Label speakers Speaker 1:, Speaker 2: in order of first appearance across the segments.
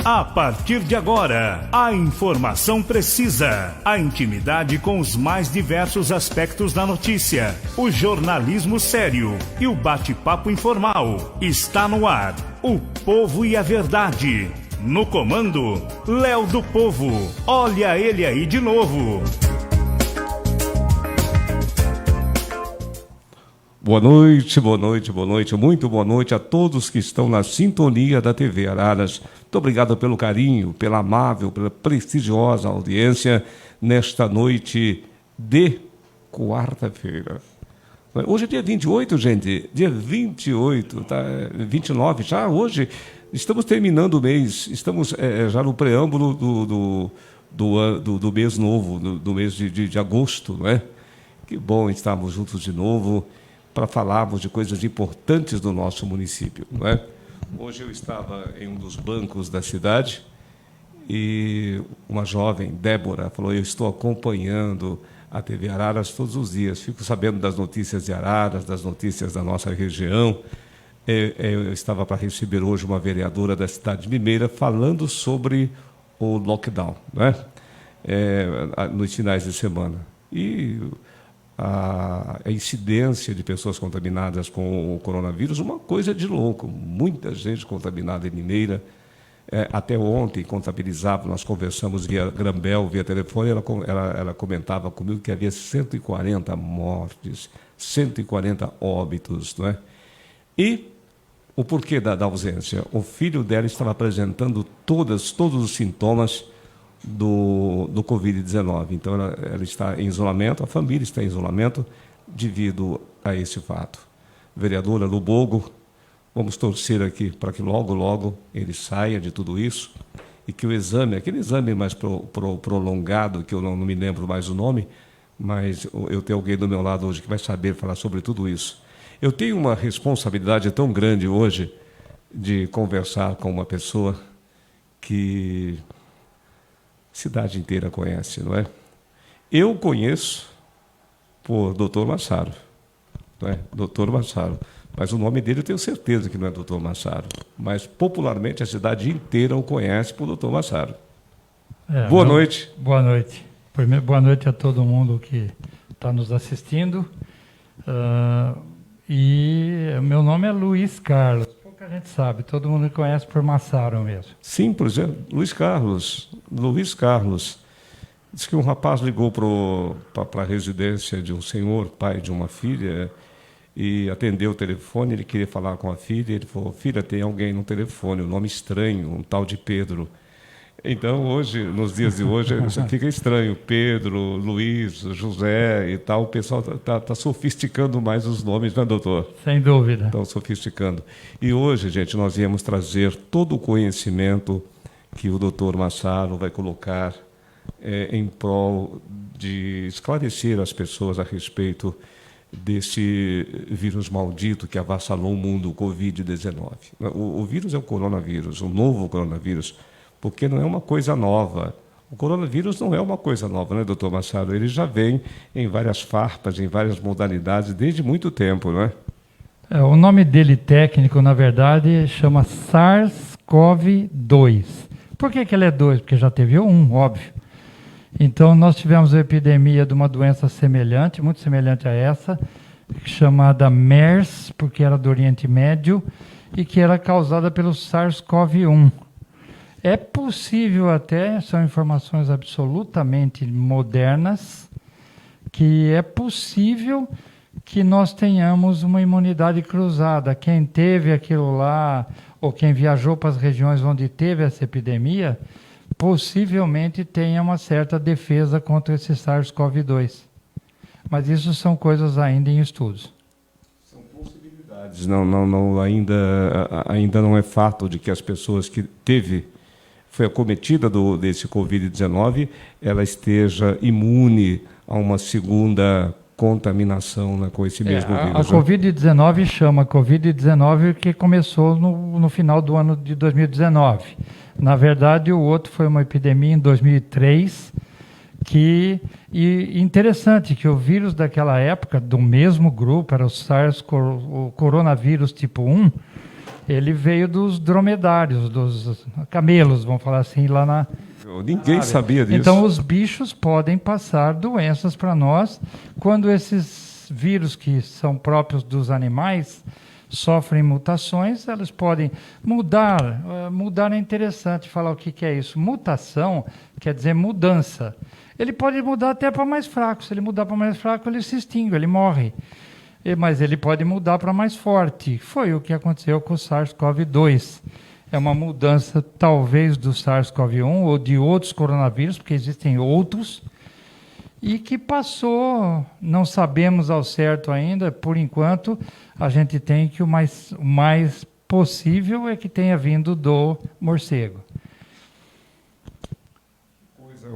Speaker 1: A partir de agora, a informação precisa, a intimidade com os mais diversos aspectos da notícia, o jornalismo sério e o bate-papo informal. Está no ar, o Povo e a Verdade. No comando, Léo do Povo. Olha ele aí de novo.
Speaker 2: Boa noite, boa noite, boa noite, muito boa noite a todos que estão na sintonia da TV Araras. Muito obrigado pelo carinho, pela amável, pela prestigiosa audiência nesta noite de quarta-feira. Hoje é dia 28, gente, dia 28, tá? 29 já, hoje estamos terminando o mês, estamos já no preâmbulo do mês novo, do mês de agosto, não é? Que bom estarmos juntos de novo, para falarmos de coisas importantes do nosso município, não é? Hoje eu estava em um dos bancos da cidade e uma jovem, Débora, falou: eu estou acompanhando a TV Araras todos os dias, fico sabendo das notícias de Araras, das notícias da nossa região. Eu estava para receber hoje uma vereadora da cidade de Limeira falando sobre o lockdown, não é? Nos finais de semana. E a incidência de pessoas contaminadas com o coronavírus, uma coisa de louco, muita gente contaminada em Limeira. Até ontem contabilizava, nós conversamos via Grambel, via telefone, ela comentava comigo que havia 140 mortes, 140 óbitos, não é? E o porquê da ausência? O filho dela estava apresentando todos os sintomas do Covid-19. Então, ela está em isolamento, a família está em isolamento devido a esse fato. Vereadora Lubogo, vamos torcer aqui para que logo, logo ele saia de tudo isso e que o exame, aquele exame mais prolongado, que eu não me lembro mais o nome, mas eu tenho alguém do meu lado hoje que vai saber falar sobre tudo isso. Eu tenho uma responsabilidade tão grande hoje de conversar com uma pessoa que a cidade inteira conhece, não é? Eu conheço por Dr. Massaro, não é? Dr. Massaro. Mas o nome dele eu tenho certeza que não é Dr. Massaro. Mas popularmente a cidade inteira o conhece por Dr. Massaro. Boa noite.
Speaker 3: Boa noite. Primeiro, boa noite a todo mundo que está nos assistindo. E meu nome é Luiz Carlos. Pouca gente sabe, todo mundo me conhece por Massaro mesmo.
Speaker 2: Sim, por exemplo, Luiz Carlos. Diz que um rapaz ligou para a residência de um senhor, pai de uma filha, e atendeu o telefone, ele queria falar com a filha, ele falou: filha, tem alguém no telefone, um nome estranho, um tal de Pedro. Então, hoje, nos dias de hoje, fica estranho, Pedro, Luiz, José e tal, o pessoal está sofisticando mais os nomes, né, doutor?
Speaker 3: Sem dúvida.
Speaker 2: Estão sofisticando. E hoje, gente, nós viemos trazer todo o conhecimento que o doutor Massaro vai colocar em prol de esclarecer as pessoas a respeito desse vírus maldito que avassalou o mundo, o Covid-19. O vírus é o coronavírus, o novo coronavírus, porque não é uma coisa nova. O coronavírus não é uma coisa nova, né, doutor Massaro? Ele já vem em várias farpas, em várias modalidades, desde muito tempo, não é?
Speaker 3: O nome dele técnico, na verdade, chama SARS-CoV-2. Por que ele é 2? Porque já teve um, óbvio. Então, nós tivemos a epidemia de uma doença semelhante, muito semelhante a essa, chamada MERS, porque era do Oriente Médio, e que era causada pelo SARS-CoV-1. É possível até, são informações absolutamente modernas, que é possível que nós tenhamos uma imunidade cruzada. Quem teve aquilo lá, ou quem viajou para as regiões onde teve essa epidemia, possivelmente tenha uma certa defesa contra esse SARS-CoV-2. Mas isso são coisas ainda em estudos.
Speaker 2: São possibilidades. Ainda não é fato de que as pessoas que foi acometida desse Covid-19, ela esteja imune a uma segunda contaminação, né, com esse mesmo vírus.
Speaker 3: A Covid-19 chama Covid-19 que começou no final do ano de 2019. Na verdade, o outro foi uma epidemia em 2003, e interessante que o vírus daquela época, do mesmo grupo, era o coronavírus tipo 1, Ele veio dos dromedários, dos camelos, vamos falar assim, lá na...
Speaker 2: Ninguém sabia disso.
Speaker 3: Então, os bichos podem passar doenças para nós quando esses vírus que são próprios dos animais sofrem mutações, elas podem mudar. Mudar é interessante falar o que é isso. Mutação quer dizer mudança. Ele pode mudar até para mais fraco. Se ele mudar para mais fraco, ele se extingue, ele morre. Mas ele pode mudar para mais forte. Foi o que aconteceu com o SARS-CoV-2. É uma mudança, talvez, do SARS-CoV-1 ou de outros coronavírus, porque existem outros, e que passou, não sabemos ao certo ainda, por enquanto, a gente tem que o mais possível é que tenha vindo do morcego.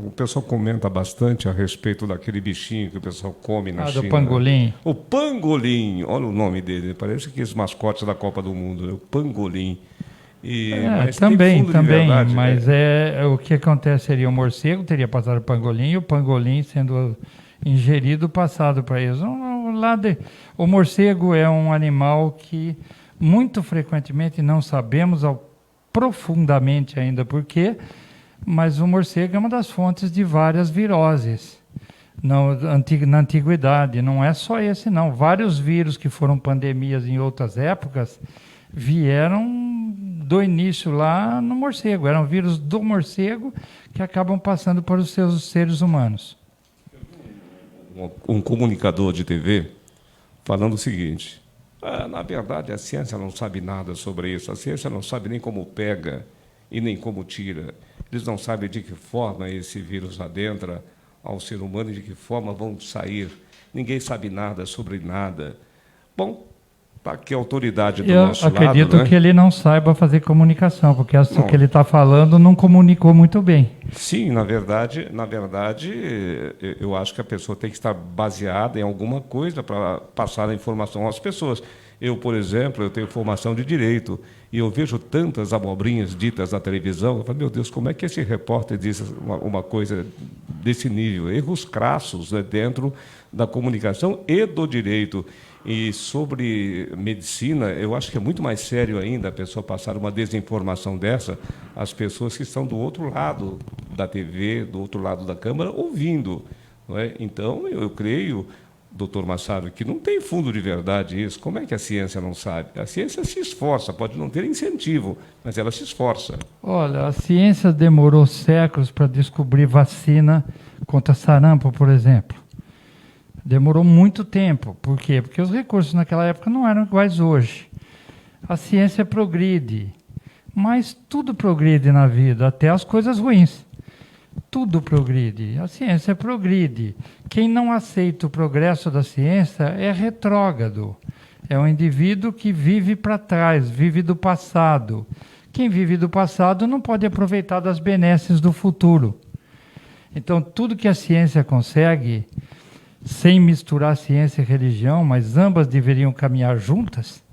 Speaker 2: O pessoal comenta bastante a respeito daquele bichinho que o pessoal come na China.
Speaker 3: Do pangolim.
Speaker 2: O pangolim, olha o nome dele, parece que os mascotes da Copa do Mundo, né? O pangolim.
Speaker 3: Mas também, verdade, mas o que acontece seria o morcego teria passado o pangolim, e o pangolim sendo ingerido passado para eles. O morcego é um animal que muito frequentemente não sabemos profundamente ainda por quê, mas o morcego é uma das fontes de várias viroses na antiguidade. Não é só esse, não. Vários vírus que foram pandemias em outras épocas vieram do início lá no morcego. Eram vírus do morcego que acabam passando para os seus seres humanos.
Speaker 2: Um comunicador de TV falando o seguinte: na verdade, a ciência não sabe nada sobre isso. A ciência não sabe nem como pega e nem como tira. Eles não sabem de que forma esse vírus adentra ao ser humano e de que forma vão sair. Ninguém sabe nada sobre nada. Bom, tá aqui a autoridade do nosso lado. Eu acredito
Speaker 3: que ele não saiba fazer comunicação, porque o que ele está falando não comunicou muito bem.
Speaker 2: Sim, na verdade, eu acho que a pessoa tem que estar baseada em alguma coisa para passar a informação às pessoas. Eu, por exemplo, eu tenho formação de direito e eu vejo tantas abobrinhas ditas na televisão. Eu falo, meu Deus, como é que esse repórter diz uma coisa desse nível? Erros crassos, né, dentro da comunicação e do direito. E sobre medicina, eu acho que é muito mais sério ainda a pessoa passar uma desinformação dessa às pessoas que estão do outro lado da TV, do outro lado da Câmara, ouvindo. Não é? Então, eu creio, doutor Massaro, que não tem fundo de verdade isso. Como é que a ciência não sabe? A ciência se esforça, pode não ter incentivo, mas ela se esforça.
Speaker 3: Olha, a ciência demorou séculos para descobrir vacina contra sarampo, por exemplo. Demorou muito tempo. Por quê? Porque os recursos naquela época não eram iguais hoje. A ciência progride, mas tudo progride na vida, até as coisas ruins. Tudo progride. A ciência progride. Quem não aceita o progresso da ciência é retrógrado. É um indivíduo que vive para trás, vive do passado. Quem vive do passado não pode aproveitar das benesses do futuro. Então, tudo que a ciência consegue, sem misturar ciência e religião, mas ambas deveriam caminhar juntas,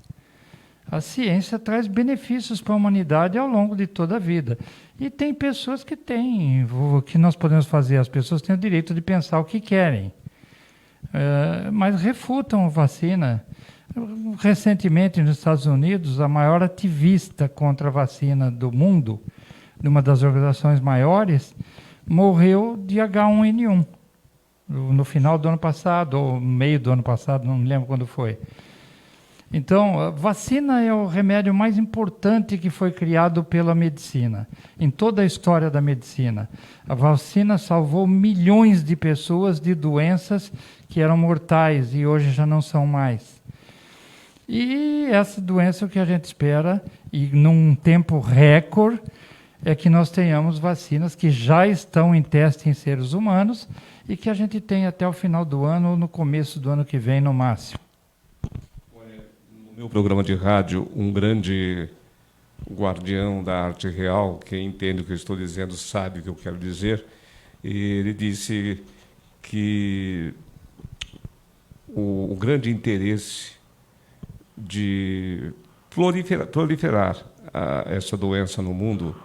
Speaker 3: a ciência traz benefícios para a humanidade ao longo de toda a vida. E tem pessoas que têm, o que nós podemos fazer? As pessoas têm o direito de pensar o que querem, mas refutam a vacina. Recentemente, nos Estados Unidos, a maior ativista contra a vacina do mundo, de uma das organizações maiores, morreu de H1N1. No final do ano passado, ou no meio do ano passado, não me lembro quando foi. Então, a vacina é o remédio mais importante que foi criado pela medicina, em toda a história da medicina. A vacina salvou milhões de pessoas de doenças que eram mortais e hoje já não são mais. E essa doença, o que a gente espera, e num tempo recorde, é que nós tenhamos vacinas que já estão em teste em seres humanos e que a gente tenha até o final do ano ou no começo do ano que vem, no máximo.
Speaker 2: No meu programa de rádio, um grande guardião da arte real, quem entende o que eu estou dizendo sabe o que eu quero dizer, e ele disse que o grande interesse de proliferar essa doença no mundo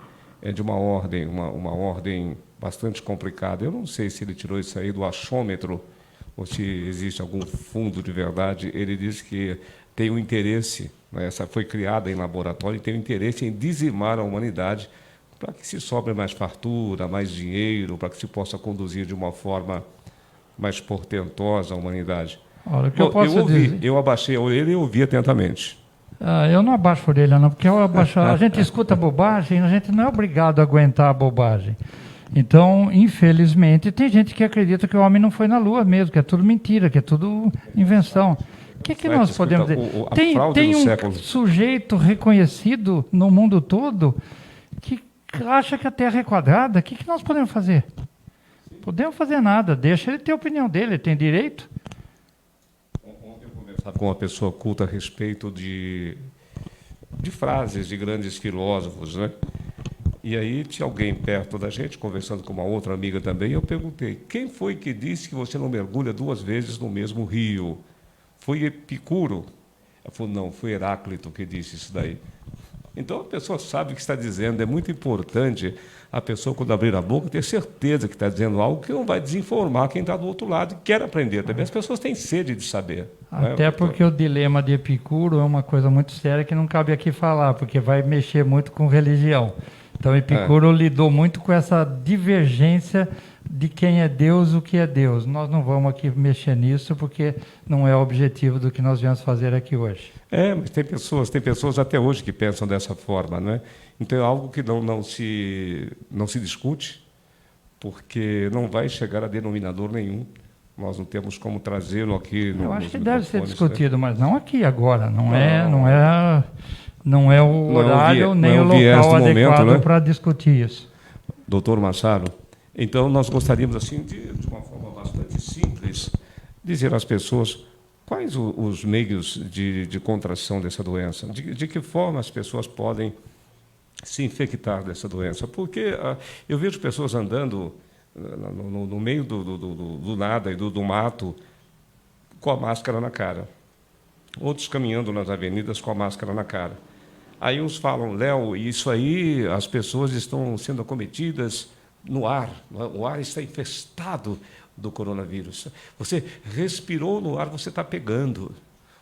Speaker 2: é de uma ordem bastante complicada. Eu não sei se ele tirou isso aí do achômetro ou se existe algum fundo de verdade. Ele diz que tem um interesse, né, essa foi criada em laboratório, e tem um interesse em dizimar a humanidade para que se sobre mais fartura, mais dinheiro, para que se possa conduzir de uma forma mais portentosa a humanidade.
Speaker 3: Olha, o que eu posso dizer...
Speaker 2: Eu abaixei a orelha e ouvi atentamente.
Speaker 3: Eu não abaixo a orelha, não, porque a gente escuta bobagem, a gente não é obrigado a aguentar a bobagem. Então, infelizmente, tem gente que acredita que o homem não foi na Lua mesmo, que é tudo mentira, que é tudo invenção. O que nós podemos dizer? Tem um sujeito reconhecido no mundo todo que acha que a Terra é quadrada. O que nós podemos fazer? Podemos fazer nada, deixa ele ter a opinião dele, ele tem direito.
Speaker 2: Ontem eu conversava com uma pessoa culta a respeito de frases de grandes filósofos, né? E aí tinha alguém perto da gente, conversando com uma outra amiga também, e eu perguntei, quem foi que disse que você não mergulha 2 vezes no mesmo rio? Foi Epicuro? Ela falou, não, foi Heráclito que disse isso daí. Então a pessoa sabe o que está dizendo, é muito importante a pessoa, quando abrir a boca, ter certeza que está dizendo algo que não vai desinformar quem está do outro lado e quer aprender também. As pessoas têm sede de saber.
Speaker 3: Até porque o dilema de Epicuro é uma coisa muito séria que não cabe aqui falar, porque vai mexer muito com religião. Então, Epicuro lidou muito com essa divergência de quem é Deus, o que é Deus. Nós não vamos aqui mexer nisso, porque não é o objetivo do que nós viemos fazer aqui hoje.
Speaker 2: Mas tem pessoas até hoje que pensam dessa forma, né? Então, é algo que não se discute, porque não vai chegar a denominador nenhum. Nós não temos como trazê-lo aqui.
Speaker 3: Eu acho que deve ser discutido, né? Mas não aqui agora. Não é o horário nem o local adequado para discutir isso.
Speaker 2: Doutor Massaro, então nós gostaríamos, assim, de uma forma bastante simples, dizer às pessoas quais os meios de contração dessa doença, de que forma as pessoas podem se infectar dessa doença. Porque eu vejo pessoas andando no meio do nada e do mato com a máscara na cara. Outros caminhando nas avenidas com a máscara na cara. Aí uns falam, Léo, isso aí, as pessoas estão sendo acometidas no ar. O ar está infestado do coronavírus. Você respirou no ar, você está pegando.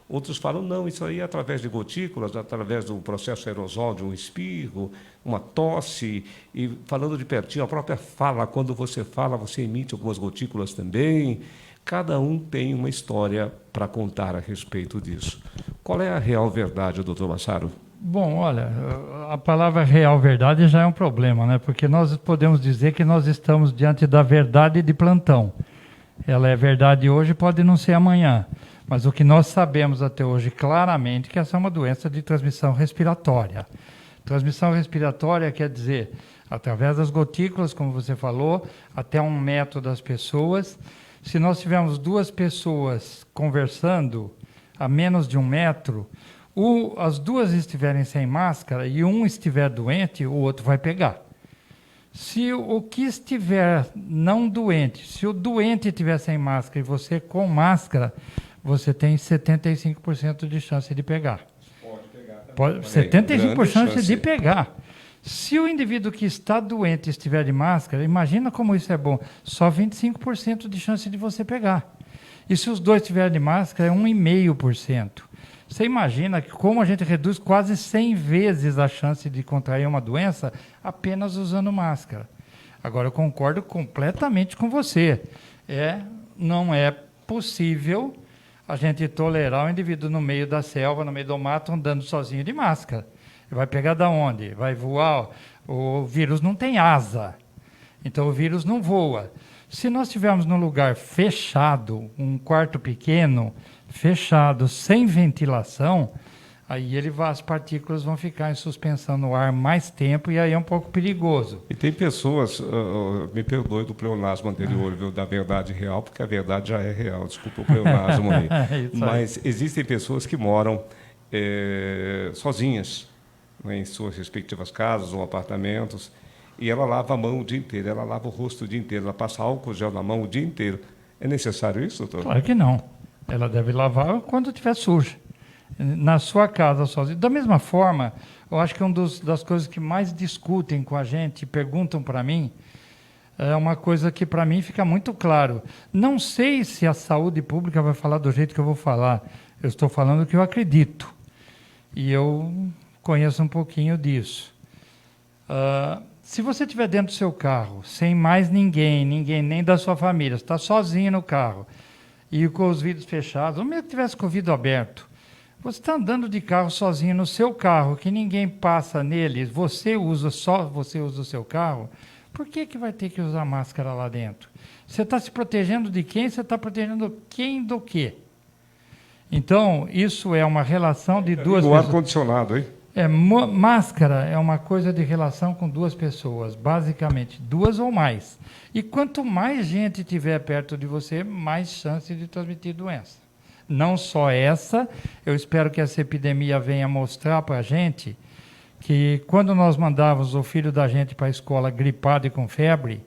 Speaker 2: Outros falam, não, isso aí é através de gotículas, através do processo aerosol de um espirro, uma tosse, e falando de pertinho, a própria fala, quando você fala, você emite algumas gotículas também. Cada um tem uma história para contar a respeito disso. Qual é a real verdade, doutor Massaro?
Speaker 3: Bom, olha, a palavra real verdade já é um problema, né? Porque nós podemos dizer que nós estamos diante da verdade de plantão. Ela é verdade hoje, pode não ser amanhã. Mas o que nós sabemos até hoje claramente é que essa é uma doença de transmissão respiratória. Transmissão respiratória quer dizer, através das gotículas, como você falou, até 1 metro das pessoas. Se nós tivermos 2 pessoas conversando a menos de 1 metro, as 2 estiverem sem máscara e um estiver doente, o outro vai pegar. Se o que estiver não doente, se o doente estiver sem máscara e você com máscara, você tem 75% de chance de pegar. Pode pegar. 75% de pegar. Se o indivíduo que está doente estiver de máscara, imagina como isso é bom, só 25% de chance de você pegar. E se os 2 estiverem de máscara, é 1,5%. Você imagina que como a gente reduz quase 100 vezes a chance de contrair uma doença apenas usando máscara. Agora, eu concordo completamente com você. Não é possível a gente tolerar o indivíduo no meio da selva, no meio do mato, andando sozinho de máscara. Vai pegar da onde? Vai voar? O vírus não tem asa. Então, o vírus não voa. Se nós estivermos num lugar fechado, um quarto pequeno, fechado, sem ventilação, aí as partículas vão ficar em suspensão no ar mais tempo e aí é um pouco perigoso.
Speaker 2: E tem pessoas, me perdoe do pleonasmo anterior, viu, da verdade real, porque a verdade já é real, desculpa o pleonasmo aí. Mas existem pessoas que moram sozinhas, né, em suas respectivas casas ou apartamentos, e ela lava a mão o dia inteiro, ela lava o rosto o dia inteiro, ela passa álcool gel na mão o dia inteiro. É necessário isso, doutor?
Speaker 3: Claro que não. Ela deve lavar quando estiver suja, na sua casa sozinha. Da mesma forma, eu acho que uma das coisas que mais discutem com a gente, perguntam para mim, é uma coisa que para mim fica muito claro. Não sei se a saúde pública vai falar do jeito que eu vou falar. Eu estou falando o que eu acredito. E eu conheço um pouquinho disso. Se você estiver dentro do seu carro, sem mais ninguém nem da sua família, você está sozinho no carro, e com os vidros fechados, ou mesmo que tivesse com o vidro aberto, você está andando de carro sozinho no seu carro, que ninguém passa nele, só você usa o seu carro, por que vai ter que usar máscara lá dentro? Você está se protegendo de quem? Você está protegendo quem do quê? Então, isso é uma relação de duas
Speaker 2: O
Speaker 3: pessoas.
Speaker 2: ar-condicionado, hein?
Speaker 3: Máscara é uma coisa de relação com duas pessoas, basicamente, duas ou mais. E quanto mais gente tiver perto de você, mais chance de transmitir doença. Não só essa, eu espero que essa epidemia venha mostrar para a gente que quando nós mandávamos o filho da gente para a escola gripado e com febre,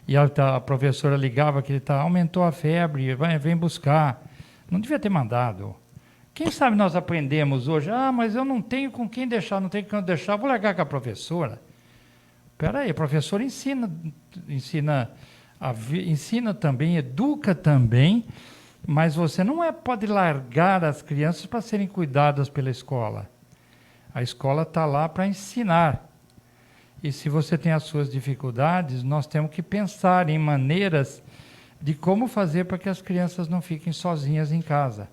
Speaker 3: e a professora ligava que ele aumentou a febre, vem buscar. Não devia ter mandado. Quem sabe nós aprendemos hoje, mas eu não tenho com quem deixar, não tenho com quem deixar, vou largar com a professora. Espera aí, a professora ensina também, educa também, mas você não pode largar as crianças para serem cuidadas pela escola. A escola está lá para ensinar. E se você tem as suas dificuldades, nós temos que pensar em maneiras de como fazer para que as crianças não fiquem sozinhas em casa.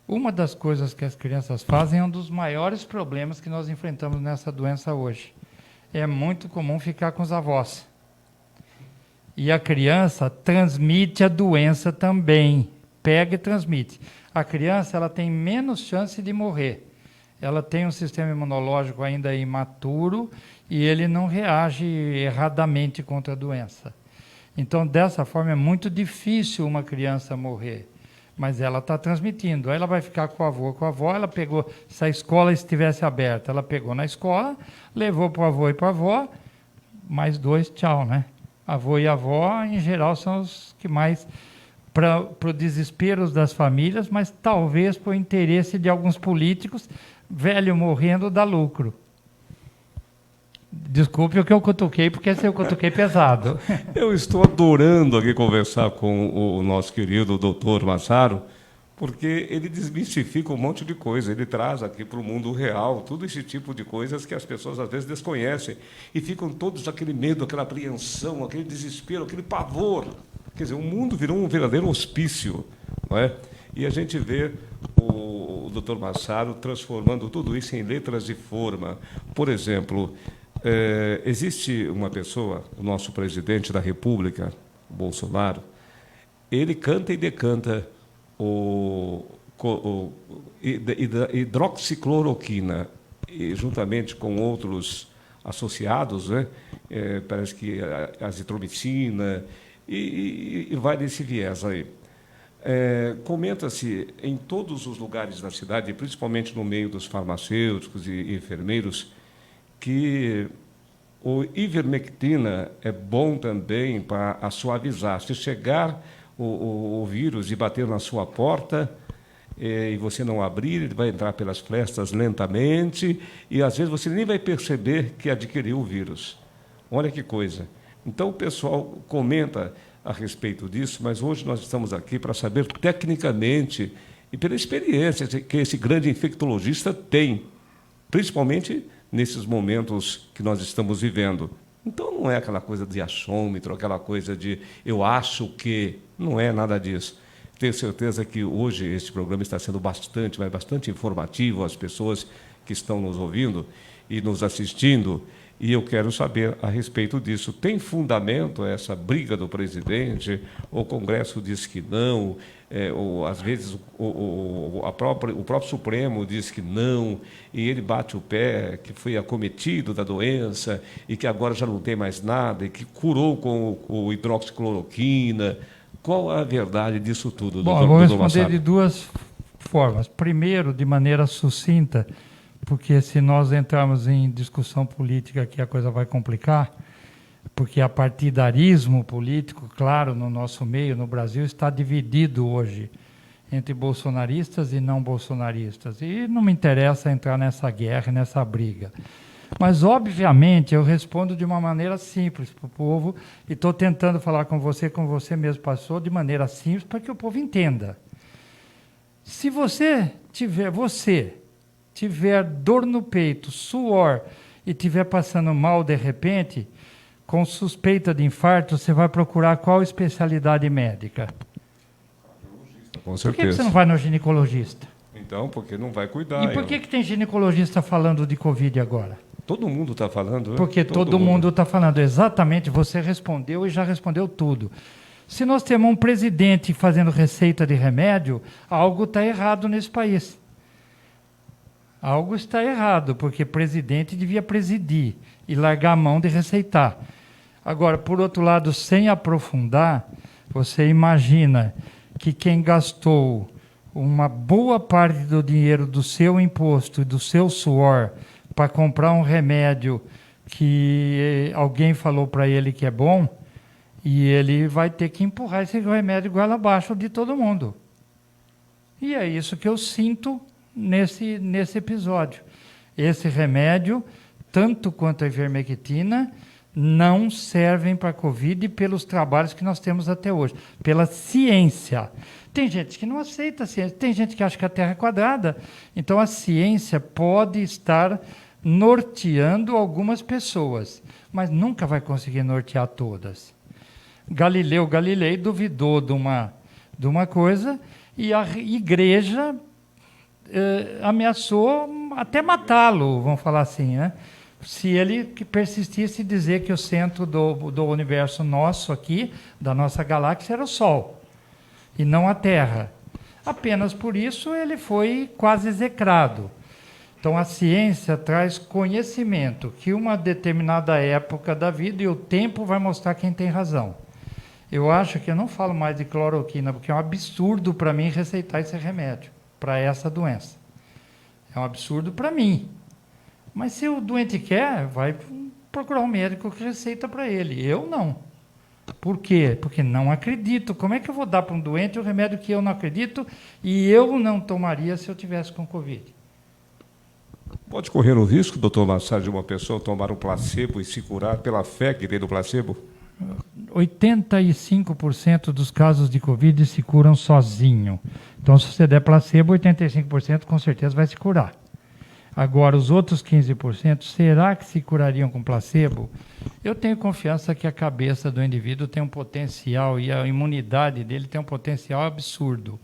Speaker 3: Uma das coisas que as crianças fazem é um dos maiores problemas que nós enfrentamos nessa doença hoje. É muito comum ficar com os avós. E a criança transmite a doença também. Pega e transmite. A criança ela tem menos chance de morrer. Ela tem um sistema imunológico ainda imaturo e ele não reage erradamente contra a doença. Então, dessa forma, é muito difícil uma criança morrer. Mas ela está transmitindo. Aí ela vai ficar com o avô, com a avó. Ela pegou, se a escola estivesse aberta, ela pegou na escola, levou para o avô e para a avó, mais dois, tchau, né? Avô e avó, em geral, são os que mais, para o desespero das famílias, mas talvez por interesse de alguns políticos, velho morrendo dá lucro. Desculpe o que eu cutuquei, porque esse eu cutuquei pesado.
Speaker 2: Eu estou adorando aqui conversar com o nosso querido doutor Massaro, porque ele desmistifica um monte de coisa, ele traz aqui para o mundo real todo esse tipo de coisas que as pessoas às vezes desconhecem e ficam todos aquele medo, aquela apreensão, aquele desespero, aquele pavor. Quer dizer, o mundo virou um verdadeiro hospício, não é? E a gente vê o doutor Massaro transformando tudo isso em letras de forma. Por exemplo, existe uma pessoa, o nosso presidente da República, Bolsonaro, ele canta e decanta hidroxicloroquina, e, juntamente com outros associados, né? Parece que a azitromicina, e vai nesse viés aí. Comenta-se em todos os lugares da cidade, principalmente no meio dos farmacêuticos e enfermeiros, que o ivermectina é bom também para suavizar. Se chegar o vírus e bater na sua porta e você não abrir, ele vai entrar pelas frestas lentamente e, às vezes, você nem vai perceber que adquiriu o vírus. Olha que coisa. Então, o pessoal comenta a respeito disso, mas hoje nós estamos aqui para saber tecnicamente e pela experiência que esse grande infectologista tem, principalmente nesses momentos que nós estamos vivendo. Então, não é aquela coisa de achômetro, aquela coisa de eu acho que... Não é nada disso. Tenho certeza que hoje este programa está sendo bastante informativo às pessoas que estão nos ouvindo e nos assistindo, e eu quero saber a respeito disso. Tem fundamento essa briga do presidente? O Congresso diz que não, ou às vezes o próprio Supremo diz que não, e ele bate o pé, que foi acometido da doença e que agora já não tem mais nada, e que curou com o hidroxicloroquina. Qual a verdade disso tudo, doutor?
Speaker 3: Bom, eu vou responder de duas formas. Primeiro, de maneira sucinta, porque se nós entrarmos em discussão política aqui a coisa vai complicar, porque a partidarismo político, claro, no nosso meio, no Brasil, está dividido hoje entre bolsonaristas e não bolsonaristas. E não me interessa entrar nessa guerra, nessa briga. Mas, obviamente, eu respondo de uma maneira simples para o povo, e estou tentando falar com você, como você mesmo passou, de maneira simples, para que o povo entenda. Se você tiver dor no peito, suor e tiver passando mal de repente, com suspeita de infarto, você vai procurar qual especialidade médica?
Speaker 2: Com
Speaker 3: Por
Speaker 2: certeza.
Speaker 3: que você não vai no ginecologista?
Speaker 2: Então, porque não vai cuidar.
Speaker 3: E por que tem ginecologista falando de Covid agora?
Speaker 2: Todo mundo está falando, né?
Speaker 3: Porque todo mundo está falando. Exatamente, você respondeu e já respondeu tudo. Se nós temos um presidente fazendo receita de remédio, algo está errado nesse país. Algo está errado, porque presidente devia presidir e largar a mão de receitar. Agora, por outro lado, sem aprofundar, você imagina que quem gastou uma boa parte do dinheiro do seu imposto e do seu suor para comprar um remédio que alguém falou para ele que é bom, e ele vai ter que empurrar esse remédio goela abaixo de todo mundo. E é isso que eu sinto nesse episódio. Esse remédio, tanto quanto a ivermectina, não servem para a Covid pelos trabalhos que nós temos até hoje, pela ciência. Tem gente que não aceita a ciência, tem gente que acha que a Terra é quadrada. Então, a ciência pode estar norteando algumas pessoas, mas nunca vai conseguir nortear todas. Galileu Galilei duvidou de uma coisa e a igreja ameaçou até matá-lo, vamos falar assim, né? Se ele persistisse em dizer que o centro do universo nosso aqui, da nossa galáxia, era o Sol, e não a Terra. Apenas por isso ele foi quase execrado. Então a ciência traz conhecimento que uma determinada época da vida e o tempo vai mostrar quem tem razão. Eu acho que eu não falo mais de cloroquina, porque é um absurdo para mim receitar esse remédio para essa doença. É um absurdo para mim. Mas se o doente quer, vai procurar um médico que receita para ele. Eu não. Por quê? Porque não acredito. Como é que eu vou dar para um doente o remédio que eu não acredito e eu não tomaria se eu tivesse com Covid?
Speaker 2: Pode correr o risco, doutor Massad, de uma pessoa tomar um placebo e se curar pela fé que tem no placebo?
Speaker 3: 85% dos casos de Covid se curam sozinho. Então, se você der placebo, 85% com certeza vai se curar. Agora, os outros 15%, será que se curariam com placebo? Eu tenho confiança que a cabeça do indivíduo tem um potencial e a imunidade dele tem um potencial absurdo.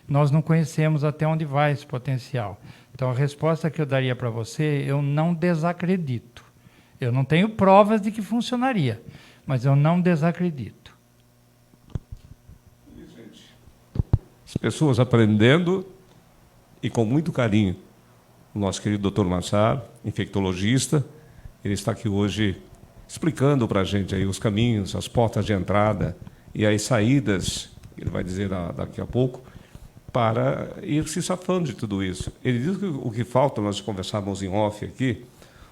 Speaker 3: Nós não conhecemos até onde vai esse potencial. Então, a resposta que eu daria para você, eu não desacredito. Eu não tenho provas de que funcionaria, mas eu não desacredito.
Speaker 2: As pessoas aprendendo e com muito carinho. O nosso querido Dr. Massad, infectologista, ele está aqui hoje explicando para a gente aí os caminhos, as portas de entrada e as saídas, ele vai dizer daqui a pouco, para ir se safando de tudo isso. Ele diz que o que falta, nós conversávamos em off aqui,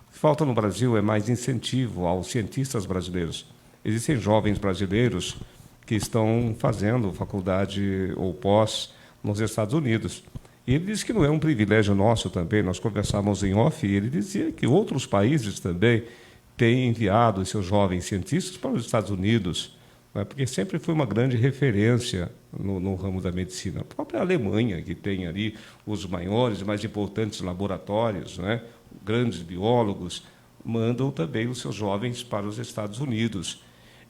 Speaker 2: o que falta no Brasil é mais incentivo aos cientistas brasileiros. Existem jovens brasileiros que estão fazendo faculdade ou pós nos Estados Unidos. E ele disse que não é um privilégio nosso também. Nós conversávamos em off e ele dizia que outros países também têm enviado os seus jovens cientistas para os Estados Unidos, né, porque sempre foi uma grande referência no ramo da medicina. A própria Alemanha, que tem ali os maiores e mais importantes laboratórios, né, grandes biólogos, mandam também os seus jovens para os Estados Unidos.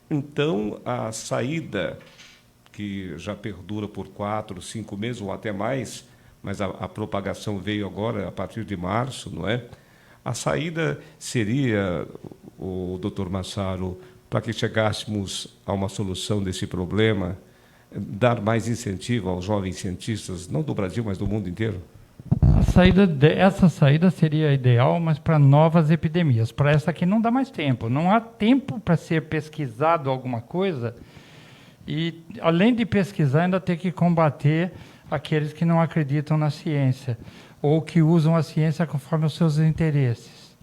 Speaker 2: Então, a saída, que já perdura por 4, 5 meses ou até mais, mas a propagação veio agora a partir de março, não é? A saída seria, o doutor Massaro, para que chegássemos a uma solução desse problema, dar mais incentivo aos jovens cientistas, não do Brasil, mas do mundo inteiro?
Speaker 3: Essa saída seria ideal, mas para novas epidemias. Para essa aqui não dá mais tempo. Não há tempo para ser pesquisado alguma coisa e, além de pesquisar, ainda ter que combater aqueles que não acreditam na ciência ou que usam a ciência conforme os seus interesses.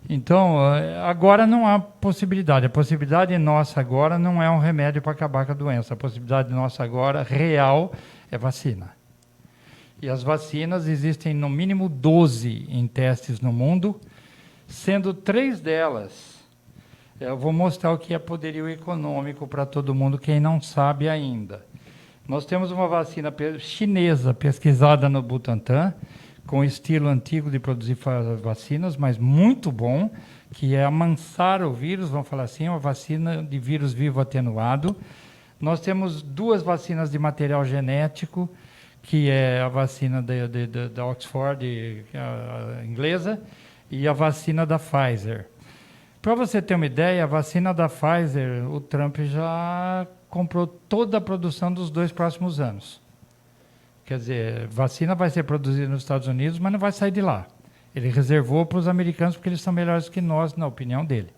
Speaker 3: Então, agora não há possibilidade. A possibilidade nossa agora não é um remédio para acabar com a doença. A possibilidade nossa agora, real, é vacina. E as vacinas existem no mínimo 12 em testes no mundo, sendo 3 delas. Eu vou mostrar o que é poderio econômico para todo mundo, quem não sabe ainda. Nós temos uma vacina chinesa pesquisada no Butantan, com estilo antigo de produzir vacinas, mas muito bom, que é amansar o vírus, vamos falar assim, uma vacina de vírus vivo atenuado. Nós temos 2 vacinas de material genético, que é a vacina da Oxford, a inglesa, e a vacina da Pfizer. Para você ter uma ideia, a vacina da Pfizer, o Trump já comprou toda a produção dos 2 próximos anos. Quer dizer, vacina vai ser produzida nos Estados Unidos, mas não vai sair de lá. Ele reservou para os americanos porque eles são melhores que nós, na opinião dele.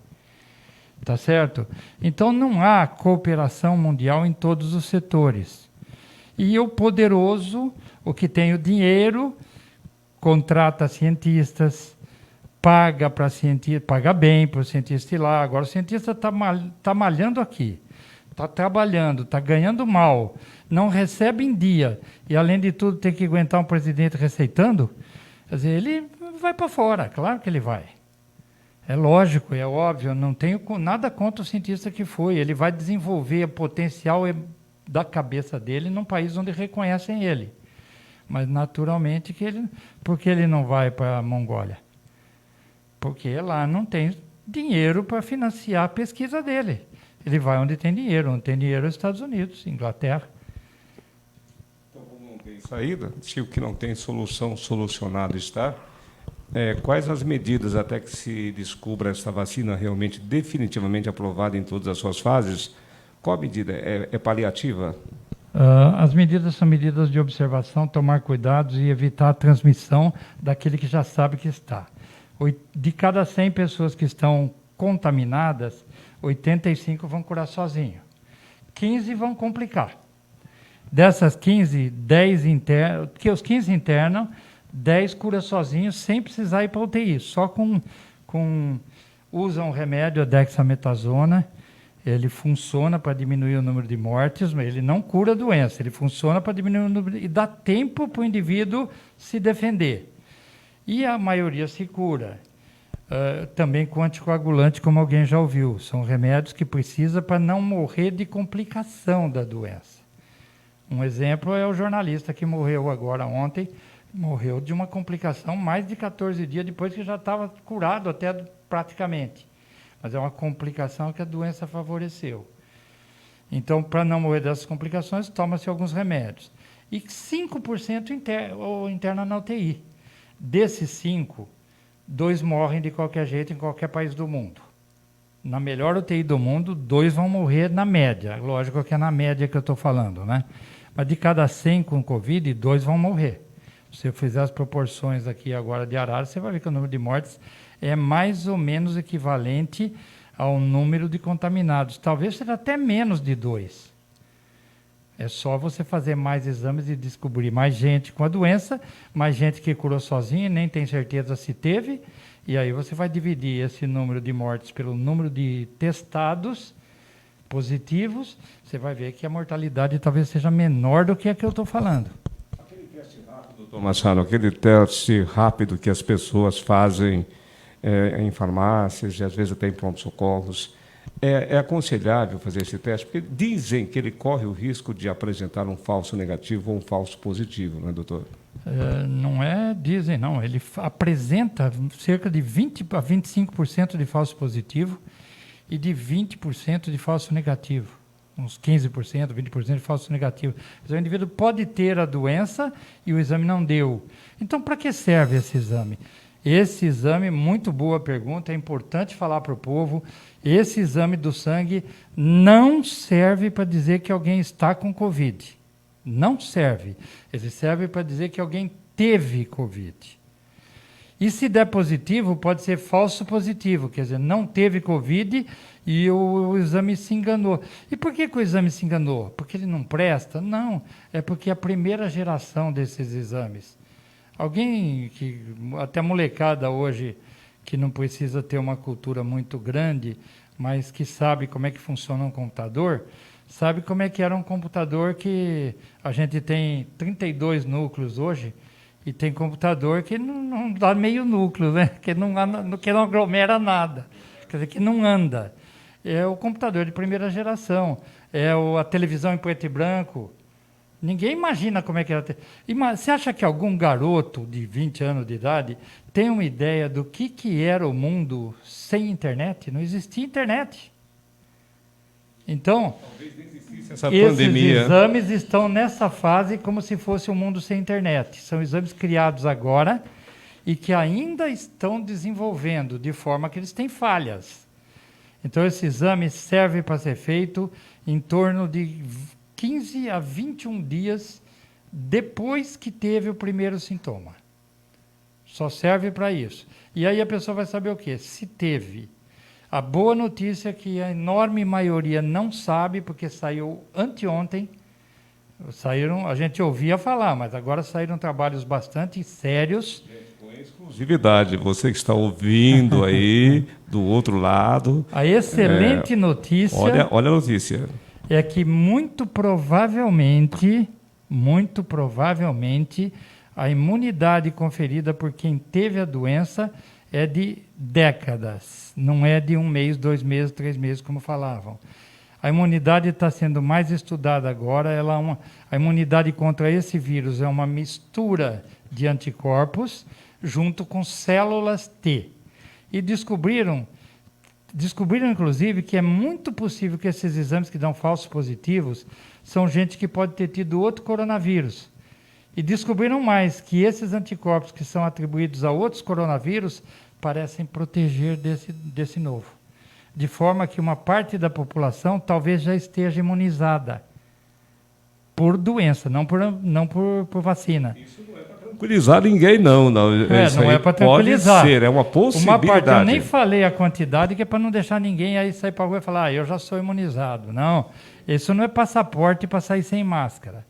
Speaker 3: Tá certo? Então não há cooperação mundial em todos os setores. E o poderoso, o que tem o dinheiro, contrata cientistas, paga para cientista, paga bem para o cientista ir lá. Agora o cientista está malhando aqui, está trabalhando, está ganhando mal, não recebe em dia, e além de tudo tem que aguentar um presidente receitando, quer dizer, ele vai para fora, claro que ele vai. É lógico, é óbvio, não tenho nada contra o cientista que foi, ele vai desenvolver o potencial da cabeça dele num país onde reconhecem ele. Mas naturalmente porque ele não vai para a Mongólia? Porque lá não tem dinheiro para financiar a pesquisa dele. Ele vai onde tem dinheiro é os Estados Unidos, Inglaterra.
Speaker 2: Então, como não tem saída, se o que não tem solução, solucionado está, quais as medidas até que se descubra essa vacina realmente definitivamente aprovada em todas as suas fases? Qual a medida? É paliativa?
Speaker 3: As medidas são medidas de observação, tomar cuidados e evitar a transmissão daquele que já sabe que está. De cada 100 pessoas que estão contaminadas, 85 vão curar sozinho. 15 vão complicar. Dessas 15, 10 internam, que os 15 internam, 10 cura sozinhos sem precisar ir para UTI, só usam um remédio, a dexametasona. Ele funciona para diminuir o número de mortes, mas ele não cura a doença, ele funciona para diminuir o número e dá tempo para o indivíduo se defender. E a maioria se cura. Também com anticoagulante, como alguém já ouviu. São remédios que precisa para não morrer de complicação da doença. Um exemplo é o jornalista que morreu agora ontem, morreu de uma complicação mais de 14 dias depois que já estava curado até praticamente. Mas é uma complicação que a doença favoreceu. Então, para não morrer dessas complicações, toma-se alguns remédios. E 5% interna na UTI. Desses 5, 2 morrem de qualquer jeito em qualquer país do mundo. Na melhor UTI do mundo, 2 vão morrer na média. Lógico que é na média que eu estou falando, né? Mas de cada 100 com Covid, 2 vão morrer. Se você fizer as proporções aqui agora de Araras, você vai ver que o número de mortes é mais ou menos equivalente ao número de contaminados. Talvez seja até menos de 2. É só você fazer mais exames e descobrir mais gente com a doença, mais gente que curou sozinha e nem tem certeza se teve, e aí você vai dividir esse número de mortes pelo número de testados positivos, você vai ver que a mortalidade talvez seja menor do que a que eu estou falando.
Speaker 2: Aquele teste rápido, doutor Machado, aquele teste rápido que as pessoas fazem em farmácias e às vezes até em pronto-socorros, é aconselhável fazer esse teste? Porque dizem que ele corre o risco de apresentar um falso negativo ou um falso positivo, não é, doutor?
Speaker 3: Não é, dizem não. Ele apresenta cerca de 20% a 25% de falso positivo e de 20% de falso negativo. Uns 15%, 20% de falso negativo. Então, o indivíduo pode ter a doença e o exame não deu. Então, para que serve esse exame? Esse exame, muito boa pergunta, é importante falar para o povo, esse exame do sangue não serve para dizer que alguém está com Covid. Não serve. Ele serve para dizer que alguém teve Covid. E se der positivo, pode ser falso positivo, quer dizer, não teve Covid e o exame se enganou. E por que o exame se enganou? Porque ele não presta? Não, é porque a primeira geração desses exames. Alguém que, até molecada hoje, que não precisa ter uma cultura muito grande, mas que sabe como é que funciona um computador, sabe como é que era um computador que a gente tem 32 núcleos hoje, e tem computador que não dá meio núcleo, né? que não aglomera nada, quer dizer, que não anda. É o computador de primeira geração, a televisão em preto e branco, Ninguém imagina como é que era. Você acha que algum garoto de 20 anos de idade tem uma ideia do que era o mundo sem internet? Não existia internet. Então,
Speaker 2: Essa
Speaker 3: esses
Speaker 2: pandemia.
Speaker 3: exames estão nessa fase como se fosse um mundo sem internet. São exames criados agora e que ainda estão desenvolvendo, de forma que eles têm falhas. Então, esse exame serve para ser feito em torno de 15 a 21 dias depois que teve o primeiro sintoma. Só serve para isso. E aí a pessoa vai saber o quê? Se teve. A boa notícia é que a enorme maioria não sabe, porque saiu anteontem. A gente ouvia falar, mas agora saíram trabalhos bastante sérios.
Speaker 2: Com exclusividade, você que está ouvindo aí do outro lado.
Speaker 3: A excelente notícia
Speaker 2: Olha a notícia.
Speaker 3: é que muito provavelmente, a imunidade conferida por quem teve a doença é de décadas, não é de 1 mês, 2 meses, 3 meses, como falavam. A imunidade está sendo mais estudada agora, a imunidade contra esse vírus é uma mistura de anticorpos junto com células T. E descobriram inclusive que é muito possível que esses exames que dão falsos positivos são gente que pode ter tido outro coronavírus. E descobriram mais que esses anticorpos que são atribuídos a outros coronavírus parecem proteger desse novo. De forma que uma parte da população talvez já esteja imunizada por doença, não por vacina.
Speaker 2: Isso não é para tranquilizar ninguém, não. Não
Speaker 3: é para tranquilizar.
Speaker 2: Pode ser, é uma possibilidade.
Speaker 3: Uma parte, eu nem falei a quantidade, que é para não deixar ninguém aí sair para a rua e falar, eu já sou imunizado. Não, isso não é passaporte para sair sem máscara.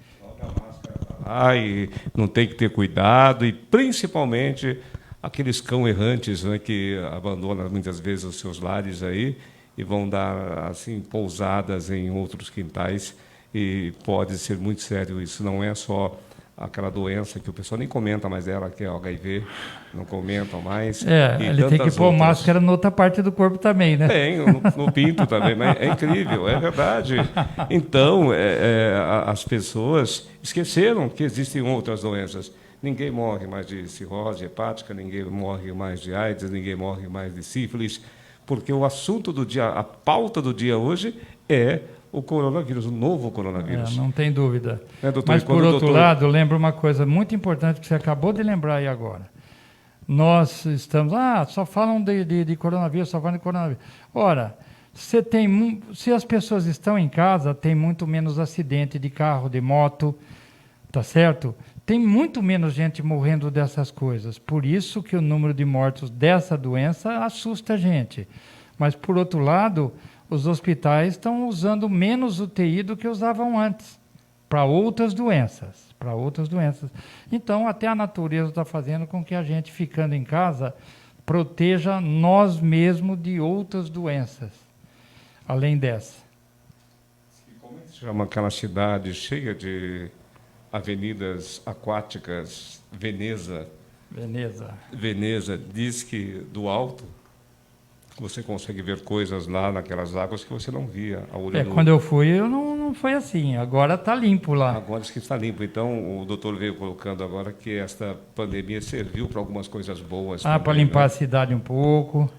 Speaker 2: E não tem que ter cuidado, e principalmente aqueles cão errantes, né, que abandonam muitas vezes os seus lares aí e vão dar assim pousadas em outros quintais, e pode ser muito sério. Isso não é só aquela doença que o pessoal nem comenta mais dela, que é o HIV, não comentam mais.
Speaker 3: Ele tem que pôr máscara na outra parte do corpo também, né?
Speaker 2: Tem, no pinto também, mas é incrível, é verdade. Então, as pessoas esqueceram que existem outras doenças. Ninguém morre mais de cirrose hepática, ninguém morre mais de AIDS, ninguém morre mais de sífilis, porque o assunto do dia, a pauta do dia hoje é o coronavírus, o novo coronavírus.
Speaker 3: Não tem dúvida.
Speaker 2: Doutor?
Speaker 3: Mas, por outro lado, lembro uma coisa muito importante que você acabou de lembrar aí agora. Nós estamos... só falam de coronavírus, só falam de coronavírus. Ora, se as pessoas estão em casa, tem muito menos acidente de carro, de moto, tá certo? Tem muito menos gente morrendo dessas coisas. Por isso que o número de mortos dessa doença assusta a gente. Mas, por outro lado, os hospitais estão usando menos UTI do que usavam antes, para outras doenças. Então, até a natureza está fazendo com que a gente, ficando em casa, proteja nós mesmos de outras doenças, além dessa.
Speaker 2: Como é que se chama aquela cidade cheia de avenidas aquáticas? Veneza. Diz que do alto você consegue ver coisas lá naquelas águas que você não via a olho nu.
Speaker 3: Quando eu fui, não foi assim. Agora está limpo lá.
Speaker 2: Agora diz que está limpo. Então, o doutor veio colocando agora que esta pandemia serviu para algumas coisas boas.
Speaker 3: Para limpar a cidade um pouco.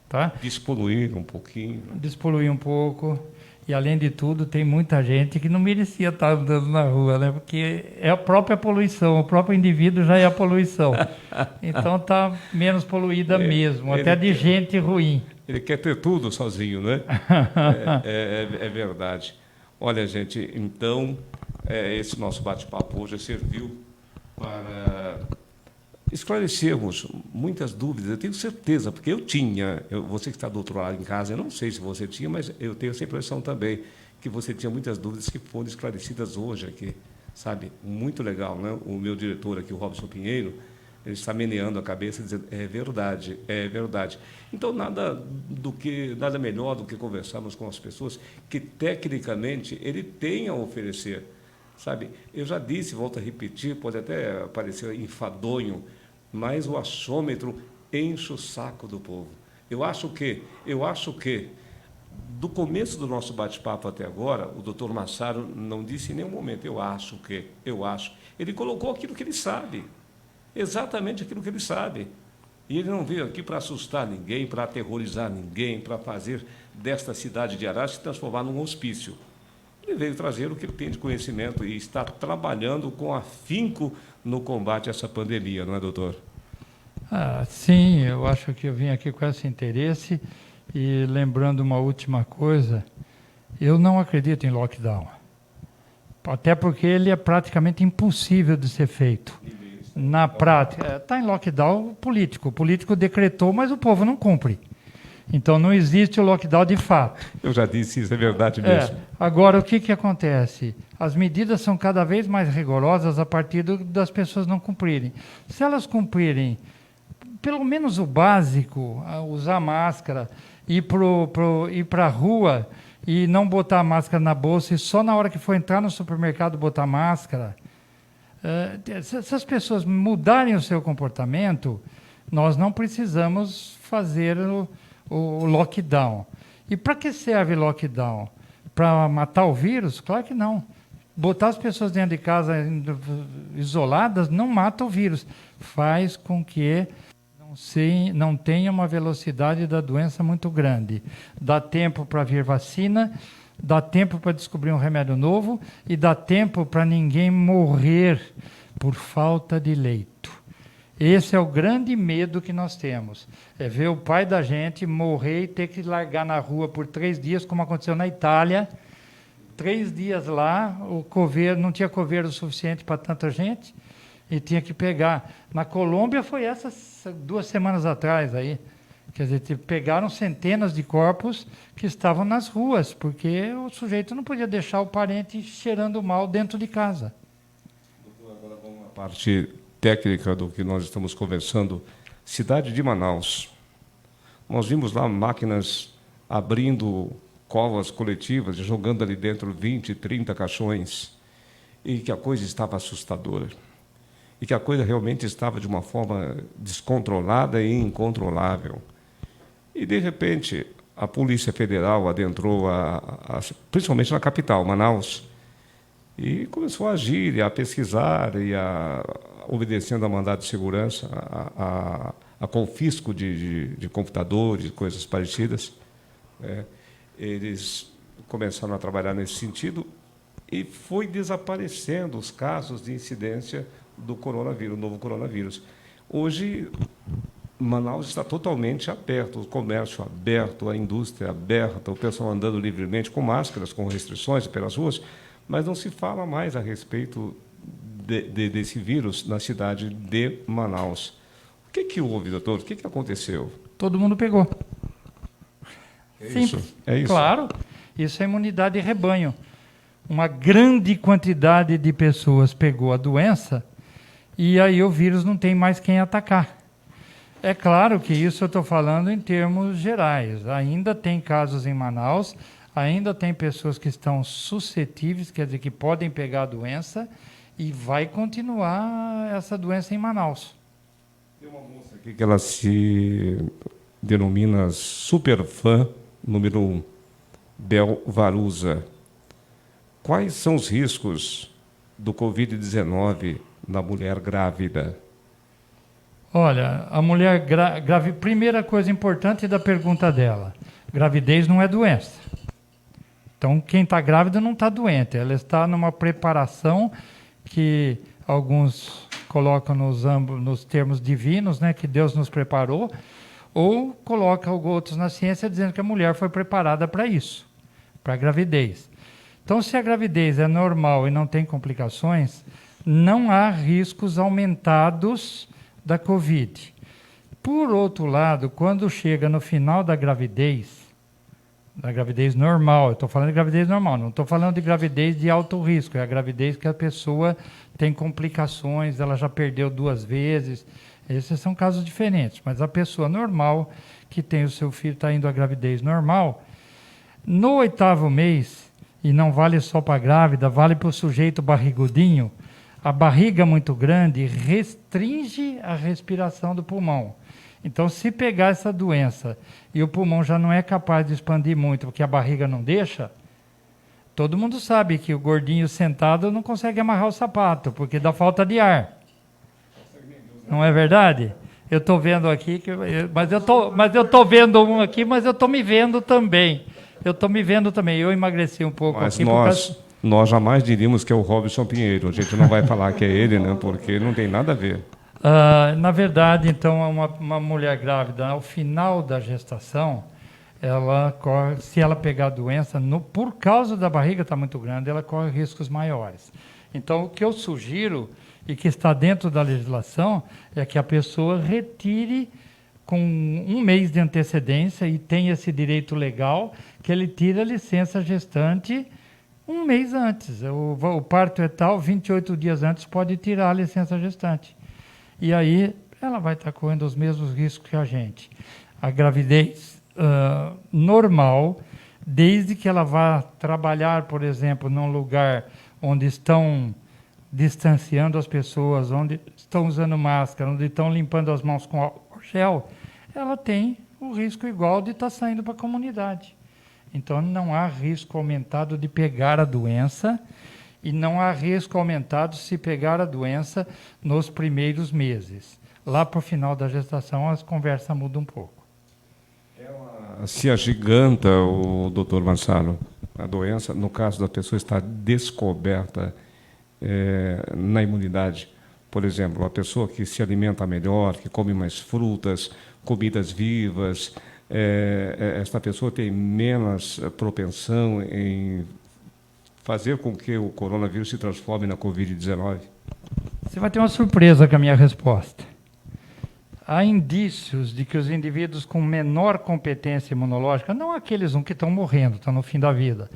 Speaker 3: Tá?
Speaker 2: Despoluir um pouquinho.
Speaker 3: Despoluir um pouco. E, além de tudo, tem muita gente que não merecia estar andando na rua, né? Porque é a própria poluição, o próprio indivíduo já é a poluição. Então, está menos poluída mesmo, até de gente ruim.
Speaker 2: Ele quer ter tudo sozinho, né? É verdade. Olha, gente, então, esse nosso bate-papo hoje serviu para esclarecermos muitas dúvidas. Eu tenho certeza, porque você que está do outro lado em casa, eu não sei se você tinha, mas eu tenho essa impressão também, que você tinha muitas dúvidas que foram esclarecidas hoje aqui, sabe? Muito legal, né? O meu diretor aqui, o Robson Pinheiro, ele está meneando a cabeça dizendo, é verdade. Então, nada melhor do que conversarmos com as pessoas que, tecnicamente, ele tem a oferecer, sabe? Eu já disse, volto a repetir, pode até parecer enfadonho, mas o achômetro enche o saco do povo. Eu acho que Do começo do nosso bate-papo até agora, o doutor Massaro não disse em nenhum momento, eu acho. Ele colocou aquilo que ele sabe, exatamente aquilo que ele sabe. E ele não veio aqui para assustar ninguém, para aterrorizar ninguém, para fazer desta cidade de Araras se transformar num hospício. Ele veio trazer o que ele tem de conhecimento e está trabalhando com afinco no combate a essa pandemia, não é, doutor?
Speaker 3: Sim, eu acho que eu vim aqui com esse interesse. E lembrando uma última coisa, eu não acredito em lockdown. Até porque ele é praticamente impossível de ser feito. Na prática, está em lockdown político. O político decretou, mas o povo não cumpre. Então não existe o lockdown de fato.
Speaker 2: Eu já disse isso, é verdade mesmo.
Speaker 3: Agora, o que acontece? As medidas são cada vez mais rigorosas a partir das pessoas não cumprirem. Se elas cumprirem pelo menos o básico, usar máscara, ir para a rua e não botar a máscara na bolsa e só na hora que for entrar no supermercado botar máscara. Se as pessoas mudarem o seu comportamento, nós não precisamos fazer o lockdown. E para que serve lockdown? Para matar o vírus? Claro que não. Botar as pessoas dentro de casa isoladas não mata o vírus. Faz com que não tenha uma velocidade da doença muito grande. Dá tempo para vir vacina, dá tempo para descobrir um remédio novo e dá tempo para ninguém morrer por falta de leito. Esse é o grande medo que nós temos. É ver o pai da gente morrer e ter que largar na rua por 3 dias, como aconteceu na Itália. 3 dias lá, o coveiro, não tinha coveiro suficiente para tanta gente. E tinha que pegar. Na Colômbia foi essas 2 semanas atrás aí. Quer dizer, pegaram centenas de corpos que estavam nas ruas, porque o sujeito não podia deixar o parente cheirando mal dentro de casa.
Speaker 2: Agora vamos à parte técnica do que nós estamos conversando. Cidade de Manaus. Nós vimos lá máquinas abrindo covas coletivas, jogando ali dentro 20, 30 caixões, e que a coisa estava assustadora. E que a coisa realmente estava de uma forma descontrolada e incontrolável. E, de repente, a Polícia Federal adentrou, principalmente na capital, Manaus, e começou a agir, a pesquisar, obedecendo a mandado de segurança, a confisco de computadores, coisas parecidas. Eles começaram a trabalhar nesse sentido e foi desaparecendo os casos de incidência do coronavírus, novo coronavírus. Hoje, Manaus está totalmente aberto, o comércio aberto, a indústria aberta, o pessoal andando livremente com máscaras, com restrições pelas ruas, mas não se fala mais a respeito desse vírus na cidade de Manaus. O que houve, doutor? O que aconteceu?
Speaker 3: Todo mundo pegou.
Speaker 2: Simples. É isso?
Speaker 3: Claro, isso é imunidade de rebanho. Uma grande quantidade de pessoas pegou a doença e aí o vírus não tem mais quem atacar. É claro que isso eu estou falando em termos gerais. Ainda tem casos em Manaus, ainda tem pessoas que estão suscetíveis, quer dizer, que podem pegar a doença, e vai continuar essa doença em Manaus.
Speaker 2: Tem uma moça aqui que ela se denomina superfã número 1, Bel Varuza. Quais são os riscos do Covid-19 na mulher grávida?
Speaker 3: Olha, a mulher grávida, primeira coisa importante da pergunta dela, gravidez não é doença. Então, quem está grávida não está doente, ela está numa preparação que alguns colocam nos termos divinos, né, que Deus nos preparou, ou colocam outros na ciência dizendo que a mulher foi preparada para isso, para a gravidez. Então, se a gravidez é normal e não tem complicações, não há riscos aumentados da Covid. Por outro lado, quando chega no final da gravidez normal, eu estou falando de gravidez normal, não estou falando de gravidez de alto risco, é a gravidez que a pessoa tem complicações, ela já perdeu 2 vezes, esses são casos diferentes, mas a pessoa normal, que tem o seu filho, está indo à gravidez normal, no 8º mês, e não vale só para a grávida, vale para o sujeito barrigudinho, a barriga muito grande restringe a respiração do pulmão. Então, se pegar essa doença e o pulmão já não é capaz de expandir muito, porque a barriga não deixa, todo mundo sabe que o gordinho sentado não consegue amarrar o sapato, porque dá falta de ar. Não é verdade? Eu estou vendo aqui, mas eu tô vendo um aqui, mas eu estou me vendo também. Eu emagreci um pouco
Speaker 2: mas
Speaker 3: aqui.
Speaker 2: Nós jamais diríamos que é o Robson Pinheiro. A gente não vai falar que é ele, né? Porque não tem nada a ver.
Speaker 3: Na verdade, então, uma mulher grávida, ao final da gestação, se ela pegar a doença, por causa da barriga estar muito grande, ela corre riscos maiores. Então, o que eu sugiro, e que está dentro da legislação, é que a pessoa retire com 1 mês de antecedência, e tem esse direito legal, que ele tire a licença gestante 1 mês antes. O parto é tal, 28 dias antes pode tirar a licença gestante. E aí ela vai estar correndo os mesmos riscos que a gente. A gravidez normal, desde que ela vá trabalhar, por exemplo, num lugar onde estão distanciando as pessoas, onde estão usando máscara, onde estão limpando as mãos com álcool gel, ela tem o risco igual de estar saindo para a comunidade. Então, não há risco aumentado de pegar a doença, e não há risco aumentado se pegar a doença nos primeiros meses. Lá para o final da gestação, as conversas mudam um pouco.
Speaker 2: Ela se agiganta, o doutor Marçalo, a doença, no caso da pessoa estar descoberta na imunidade. Por exemplo, a pessoa que se alimenta melhor, que come mais frutas, comidas vivas, esta pessoa tem menos propensão em fazer com que o coronavírus se transforme na Covid-19?
Speaker 3: Você vai ter uma surpresa com a minha resposta. Há indícios de que os indivíduos com menor competência imunológica, não aqueles que estão morrendo, estão no fim da vida,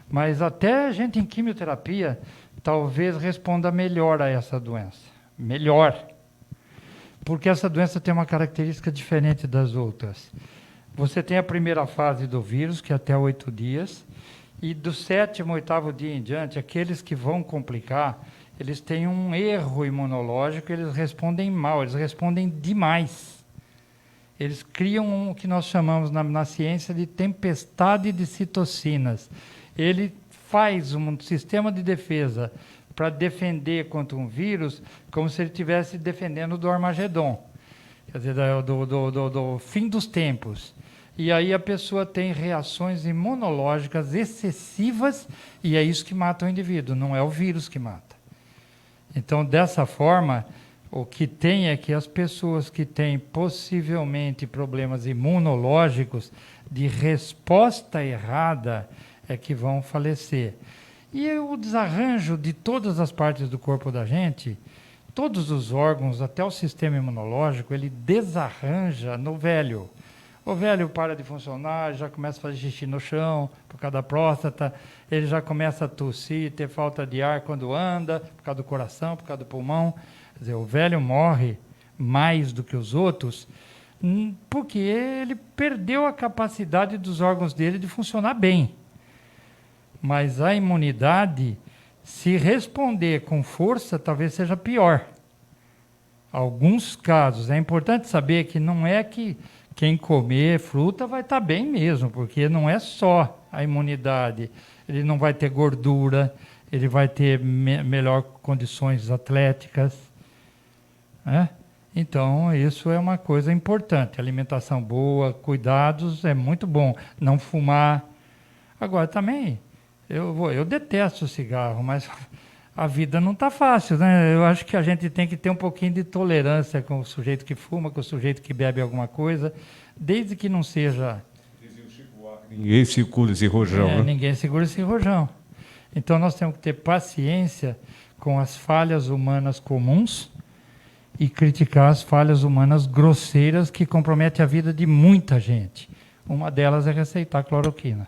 Speaker 3: mas até gente em quimioterapia, talvez responda melhor a essa doença. Melhor. Porque essa doença tem uma característica diferente das outras. Você tem a primeira fase do vírus, que é até 8 dias, e do 7º, 8º dia em diante, aqueles que vão complicar, eles têm um erro imunológico, eles respondem mal, eles respondem demais. Eles criam o que nós chamamos na ciência de tempestade de citocinas. Ele faz um sistema de defesa para defender contra um vírus como se ele estivesse defendendo do Armagedon, quer dizer, do fim dos tempos. E aí a pessoa tem reações imunológicas excessivas, e é isso que mata o indivíduo, não é o vírus que mata. Então, dessa forma, o que tem é que as pessoas que têm possivelmente problemas imunológicos de resposta errada é que vão falecer. E o desarranjo de todas as partes do corpo da gente, todos os órgãos, até o sistema imunológico, ele desarranja no velho. O velho para de funcionar, já começa a fazer xixi no chão, por causa da próstata, ele já começa a tossir, ter falta de ar quando anda, por causa do coração, por causa do pulmão. Quer dizer, o velho morre mais do que os outros, porque ele perdeu a capacidade dos órgãos dele de funcionar bem. Mas a imunidade, se responder com força, talvez seja pior. Alguns casos, é importante saber que não é que quem comer fruta vai estar bem mesmo, porque não é só a imunidade. Ele não vai ter gordura, ele vai ter melhor condições atléticas, né? Então, isso é uma coisa importante. Alimentação boa, cuidados, é muito bom. Não fumar. Agora, também, eu detesto cigarro, mas a vida não está fácil, né? Eu acho que a gente tem que ter um pouquinho de tolerância com o sujeito que fuma, com o sujeito que bebe alguma coisa, desde que não seja...
Speaker 2: Ninguém segura esse rojão, né?
Speaker 3: Ninguém segura esse rojão. Então, nós temos que ter paciência com as falhas humanas comuns e criticar as falhas humanas grosseiras que comprometem a vida de muita gente. Uma delas é receitar cloroquina.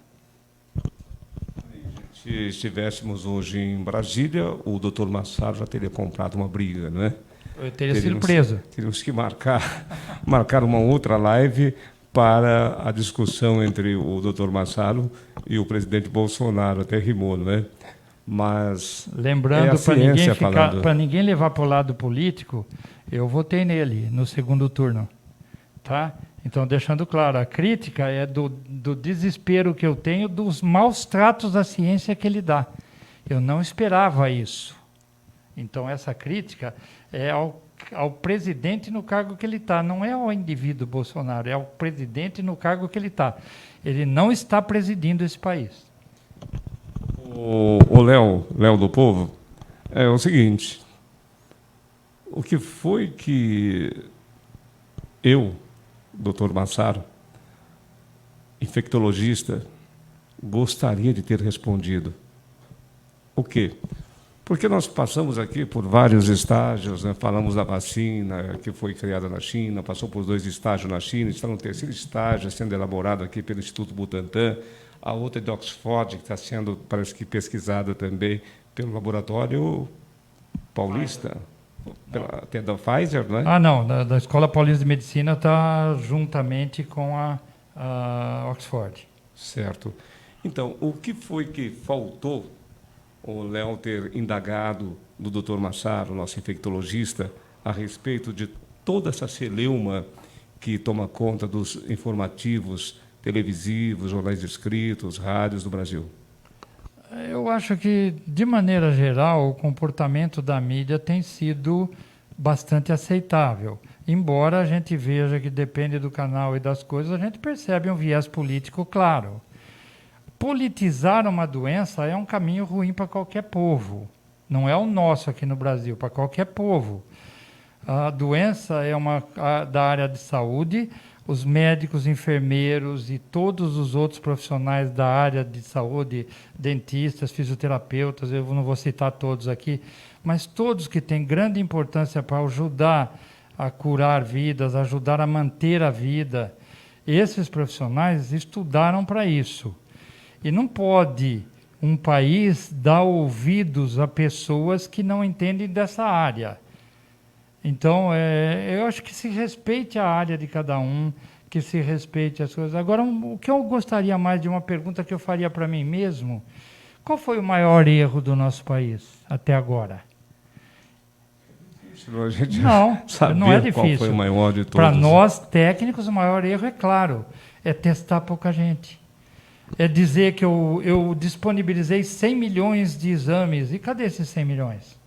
Speaker 2: Se estivéssemos hoje em Brasília, o doutor Marçalo já teria comprado uma briga, né?
Speaker 3: Eu teria sido preso.
Speaker 2: Teríamos que marcar uma outra live para a discussão entre o doutor Marçalo e o presidente Bolsonaro, até rimou, né? Mas
Speaker 3: lembrando, para ninguém levar para o lado político, eu votei nele no segundo turno. Tá? Então, deixando claro, a crítica é do desespero que eu tenho dos maus tratos à ciência que ele dá. Eu não esperava isso. Então, essa crítica é ao presidente no cargo que ele está, não é ao indivíduo Bolsonaro, é ao presidente no cargo que ele está. Ele não está presidindo esse país.
Speaker 2: O Léo do Povo, é o seguinte, o que foi que eu, Dr. Massaro, infectologista, gostaria de ter respondido? O quê? Porque nós passamos aqui por vários estágios, né? Falamos da vacina que foi criada na China, passou por 2 estágios na China, está no 3º estágio sendo elaborado aqui pelo Instituto Butantan, a outra é de Oxford, que está sendo, parece que, pesquisada também pelo laboratório paulista, até da Pfizer, não é?
Speaker 3: Ah, não, da Escola Paulista de Medicina está juntamente com a Oxford.
Speaker 2: Certo. Então, o que foi que faltou o Léo ter indagado do Dr. Massaro, nosso infectologista, a respeito de toda essa celeuma que toma conta dos informativos televisivos, jornais escritos, rádios do Brasil?
Speaker 3: Eu acho que, de maneira geral, o comportamento da mídia tem sido bastante aceitável. Embora a gente veja que depende do canal e das coisas, a gente percebe um viés político claro. Politizar uma doença é um caminho ruim para qualquer povo. Não é o nosso aqui no Brasil, para qualquer povo. A doença é da área de saúde. Os médicos, enfermeiros e todos os outros profissionais da área de saúde, dentistas, fisioterapeutas, eu não vou citar todos aqui, mas todos que têm grande importância para ajudar a curar vidas, ajudar a manter a vida, esses profissionais estudaram para isso. E não pode um país dar ouvidos a pessoas que não entendem dessa área. Então, eu acho que se respeite a área de cada um, que se respeite as coisas. Agora, o que eu gostaria mais de uma pergunta que eu faria para mim mesmo, qual foi o maior erro do nosso país até agora?
Speaker 2: A gente
Speaker 3: não é difícil.
Speaker 2: Qual foi o maior de todos?
Speaker 3: Para nós, técnicos, o maior erro, é claro, é testar pouca gente. É dizer que eu disponibilizei 100 milhões de exames. E cadê esses 100 milhões?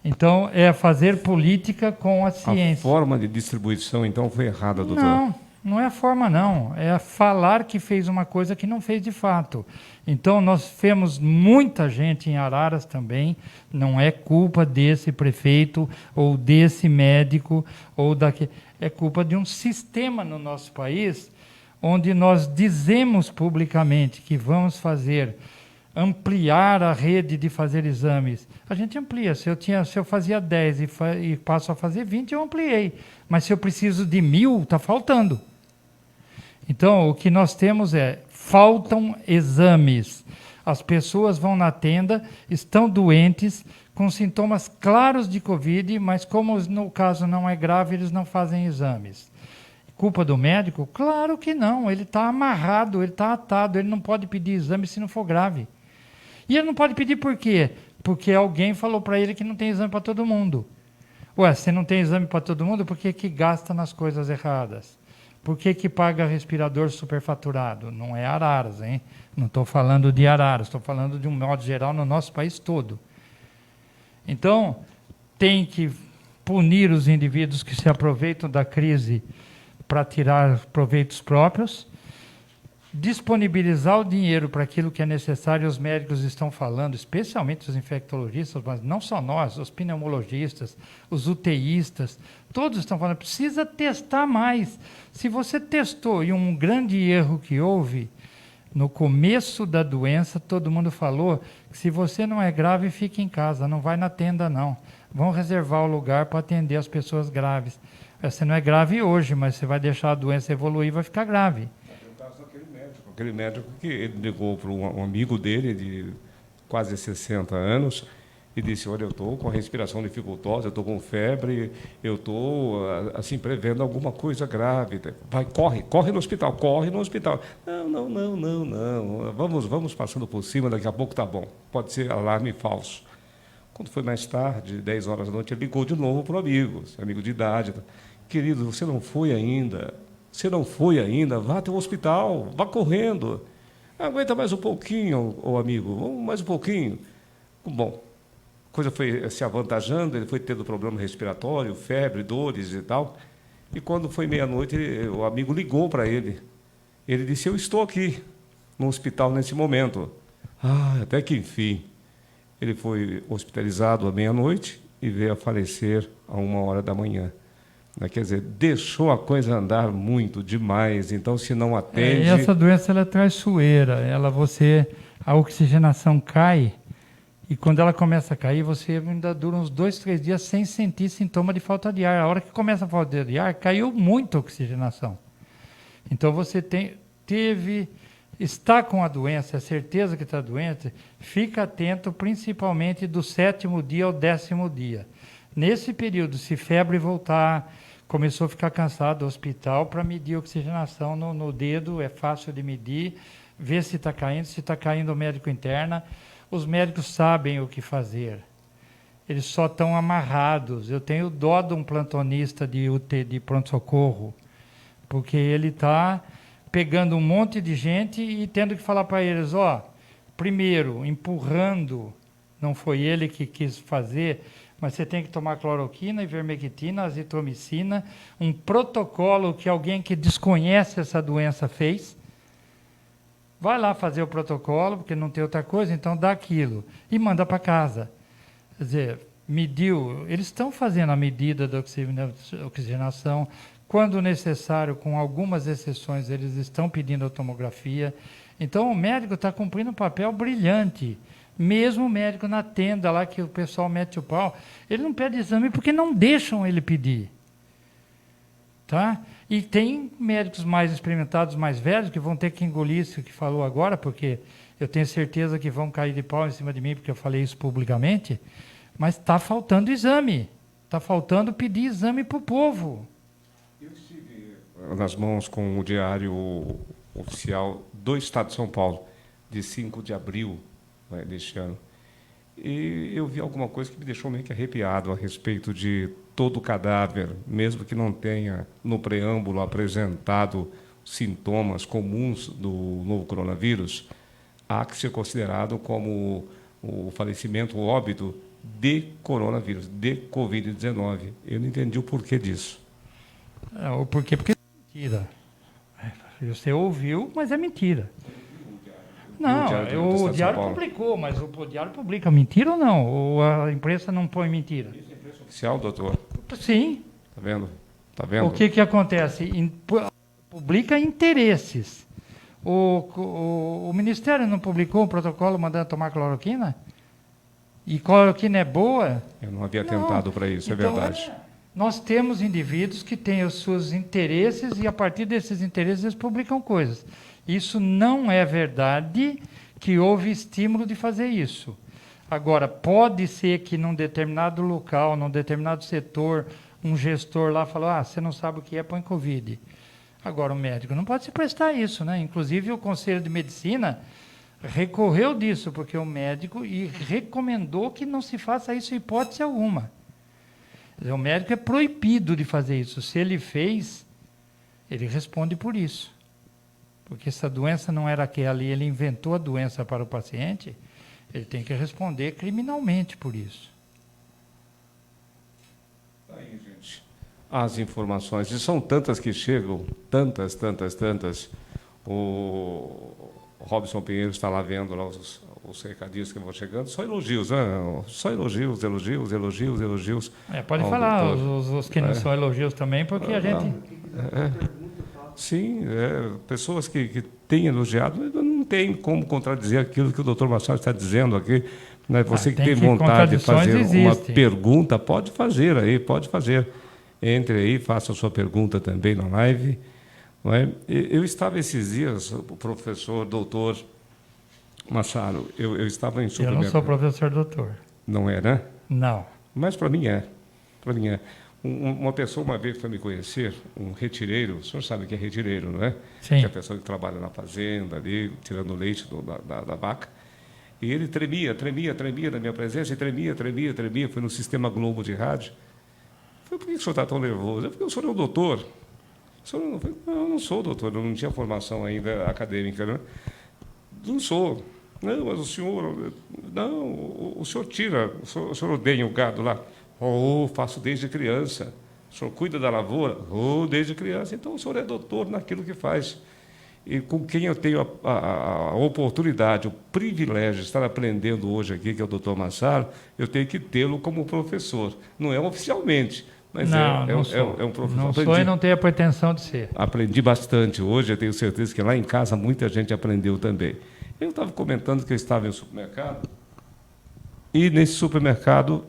Speaker 3: Então, é fazer política com a ciência.
Speaker 2: A forma de distribuição, então, foi errada, doutor?
Speaker 3: Não é a forma, não. É falar que fez uma coisa que não fez de fato. Então, nós temos muita gente em Araras também. Não é culpa desse prefeito ou desse médico ou daquele. É culpa de um sistema no nosso país onde nós dizemos publicamente que vamos ampliar a rede de fazer exames. A gente amplia. Se eu fazia 10 e passo a fazer 20, eu ampliei. Mas se eu preciso de 1.000, está faltando. Então, o que nós temos faltam exames. As pessoas vão na tenda, estão doentes, com sintomas claros de Covid, mas como no caso não é grave, eles não fazem exames. Culpa do médico? Claro que não. Ele está amarrado, ele está atado, ele não pode pedir exame se não for grave. E ele não pode pedir por quê? Porque alguém falou para ele que não tem exame para todo mundo. Ué, se não tem exame para todo mundo, por que gasta nas coisas erradas? Por que paga respirador superfaturado? Não é Araras, hein? Não estou falando de Araras, estou falando de um modo geral no nosso país todo. Então, tem que punir os indivíduos que se aproveitam da crise para tirar proveitos próprios, disponibilizar o dinheiro para aquilo que é necessário. Os médicos estão falando, especialmente os infectologistas, mas não só nós, os pneumologistas, os UTIistas, todos estão falando, precisa testar mais. Se você testou, e um grande erro que houve, no começo da doença, todo mundo falou que se você não é grave, fique em casa, não vai na tenda não. Vão reservar o lugar para atender as pessoas graves. Você não é grave hoje, mas você vai deixar a doença evoluir e vai ficar grave.
Speaker 2: Aquele médico que ele ligou para um amigo dele de quase 60 anos e disse, olha, eu estou com a respiração dificultosa, eu estou com febre, eu estou assim, prevendo alguma coisa grave. Vai, corre no hospital, corre no hospital. Não, vamos passando por cima, daqui a pouco está bom. Pode ser alarme falso. Quando foi mais tarde, 10 horas da noite, ele ligou de novo para o amigo de idade. querido, você não foi ainda. Você não foi ainda, vá até o hospital, vá correndo. Aguenta mais um pouquinho, ô amigo, vamos mais um pouquinho. Bom, a coisa foi se avantajando, ele foi tendo problema respiratório, febre, dores e tal. E quando foi meia-noite, o amigo ligou para ele. Ele disse, eu estou aqui, no hospital nesse momento. Até que enfim. Ele foi hospitalizado à meia-noite e veio a falecer a 1h da manhã. Quer dizer, deixou a coisa andar muito demais, então se não atende...
Speaker 3: Essa doença ela é traiçoeira, a oxigenação cai, e quando ela começa a cair, você ainda dura uns 2, 3 dias sem sentir sintoma de falta de ar. A hora que começa a falta de ar, caiu muito a oxigenação. Então você está com a doença, a certeza que está doente, fica atento principalmente do 7º dia ao 10º dia. Nesse período, se febre voltar, começou a ficar cansado do hospital, para medir a oxigenação no dedo, é fácil de medir, ver se está caindo o médico interna. Os médicos sabem o que fazer, eles só estão amarrados. Eu tenho dó de um plantonista de UTI, de pronto-socorro, porque ele está pegando um monte de gente e tendo que falar para eles, primeiro, empurrando, não foi ele que quis fazer, mas você tem que tomar cloroquina, ivermectina, azitromicina, um protocolo que alguém que desconhece essa doença fez. Vai lá fazer o protocolo, porque não tem outra coisa, então dá aquilo. E manda para casa. Quer dizer, mediu, eles estão fazendo a medida da oxigenação. Quando necessário, com algumas exceções, eles estão pedindo a tomografia. Então, o médico está cumprindo um papel brilhante. Mesmo o médico na tenda lá, que o pessoal mete o pau, ele não pede exame porque não deixam ele pedir. Tá? E tem médicos mais experimentados, mais velhos, que vão ter que engolir isso que falou agora, porque eu tenho certeza que vão cair de pau em cima de mim, porque eu falei isso publicamente, mas está faltando exame. Está faltando pedir exame para o povo.
Speaker 2: Eu estive nas mãos com o diário oficial do Estado de São Paulo, de 5 de abril deste ano. E eu vi alguma coisa que me deixou meio que arrepiado a respeito de todo o cadáver, mesmo que não tenha no preâmbulo apresentado sintomas comuns do novo coronavírus, há que ser considerado como o falecimento, o óbito de coronavírus, de Covid-19. Eu não entendi o porquê disso.
Speaker 3: O porquê? Porque é mentira. Você ouviu, mas é mentira. Não, o Diário publicou, mas o Diário publica mentira ou não? Ou a imprensa não põe mentira?
Speaker 2: Isso é imprensa oficial, doutor?
Speaker 3: Sim.
Speaker 2: Está vendo? Tá vendo?
Speaker 3: O que acontece? Publica interesses. O Ministério não publicou um protocolo mandando tomar cloroquina? E cloroquina é boa?
Speaker 2: Eu não havia tentado para isso, então, é verdade.
Speaker 3: Nós temos indivíduos que têm os seus interesses e, a partir desses interesses, eles publicam coisas. Isso não é verdade que houve estímulo de fazer isso. Agora, pode ser que num determinado local, num determinado setor, um gestor lá falou, você não sabe o que é, põe Covid. Agora, o médico não pode se prestar a isso, né? Inclusive, o Conselho de Medicina recorreu disso, porque o médico recomendou que não se faça isso em hipótese alguma. Quer dizer, o médico é proibido de fazer isso. Se ele fez, ele responde por isso. Porque essa doença não era aquela e ele inventou a doença para o paciente, ele tem que responder criminalmente por isso.
Speaker 2: Aí, gente, as informações, e são tantas que chegam, tantas. O Robson Pinheiro está lá vendo lá os recadinhos que vão chegando, só elogios, né? Só elogios.
Speaker 3: Pode falar os que não são elogios também, porque a gente...
Speaker 2: Sim, pessoas que têm elogiado, não tem como contradizer aquilo que o doutor Machado está dizendo aqui. Né? Você que tem vontade de fazer uma pergunta, pode fazer aí, pode fazer. Entre aí, faça a sua pergunta também na live. Não é? Eu estava esses dias, o professor, doutor Machado, eu estava em supermercado.
Speaker 3: Eu não sou professor doutor.
Speaker 2: Não é, né?
Speaker 3: Não.
Speaker 2: Mas para mim é. Para mim é. Uma pessoa uma vez foi me conhecer, um retireiro, o senhor sabe o que é retireiro, não é?
Speaker 3: Sim.
Speaker 2: Que é a pessoa que trabalha na fazenda ali, tirando o leite da vaca. E ele tremia na minha presença, e tremia. Foi no Sistema Globo de rádio. falei, por que o senhor está tão nervoso? É porque o senhor é o doutor. O senhor não, eu falei, não, eu não sou doutor, eu não tinha formação ainda acadêmica, né? Não sou. Não, mas o senhor... Não, o senhor tira, o senhor odeia o gado lá. Oh, faço desde criança. O senhor cuida da lavoura? Oh, desde criança. Então, o senhor é doutor naquilo que faz. E com quem eu tenho a oportunidade, o privilégio de estar aprendendo hoje aqui, que é o doutor Massaro, eu tenho que tê-lo como professor. Não é oficialmente, mas
Speaker 3: não,
Speaker 2: é um professor.
Speaker 3: Não sou e não tenho a pretensão de ser.
Speaker 2: Aprendi bastante hoje, eu tenho certeza que lá em casa muita gente aprendeu também. Eu estava comentando que eu estava em um supermercado, e nesse supermercado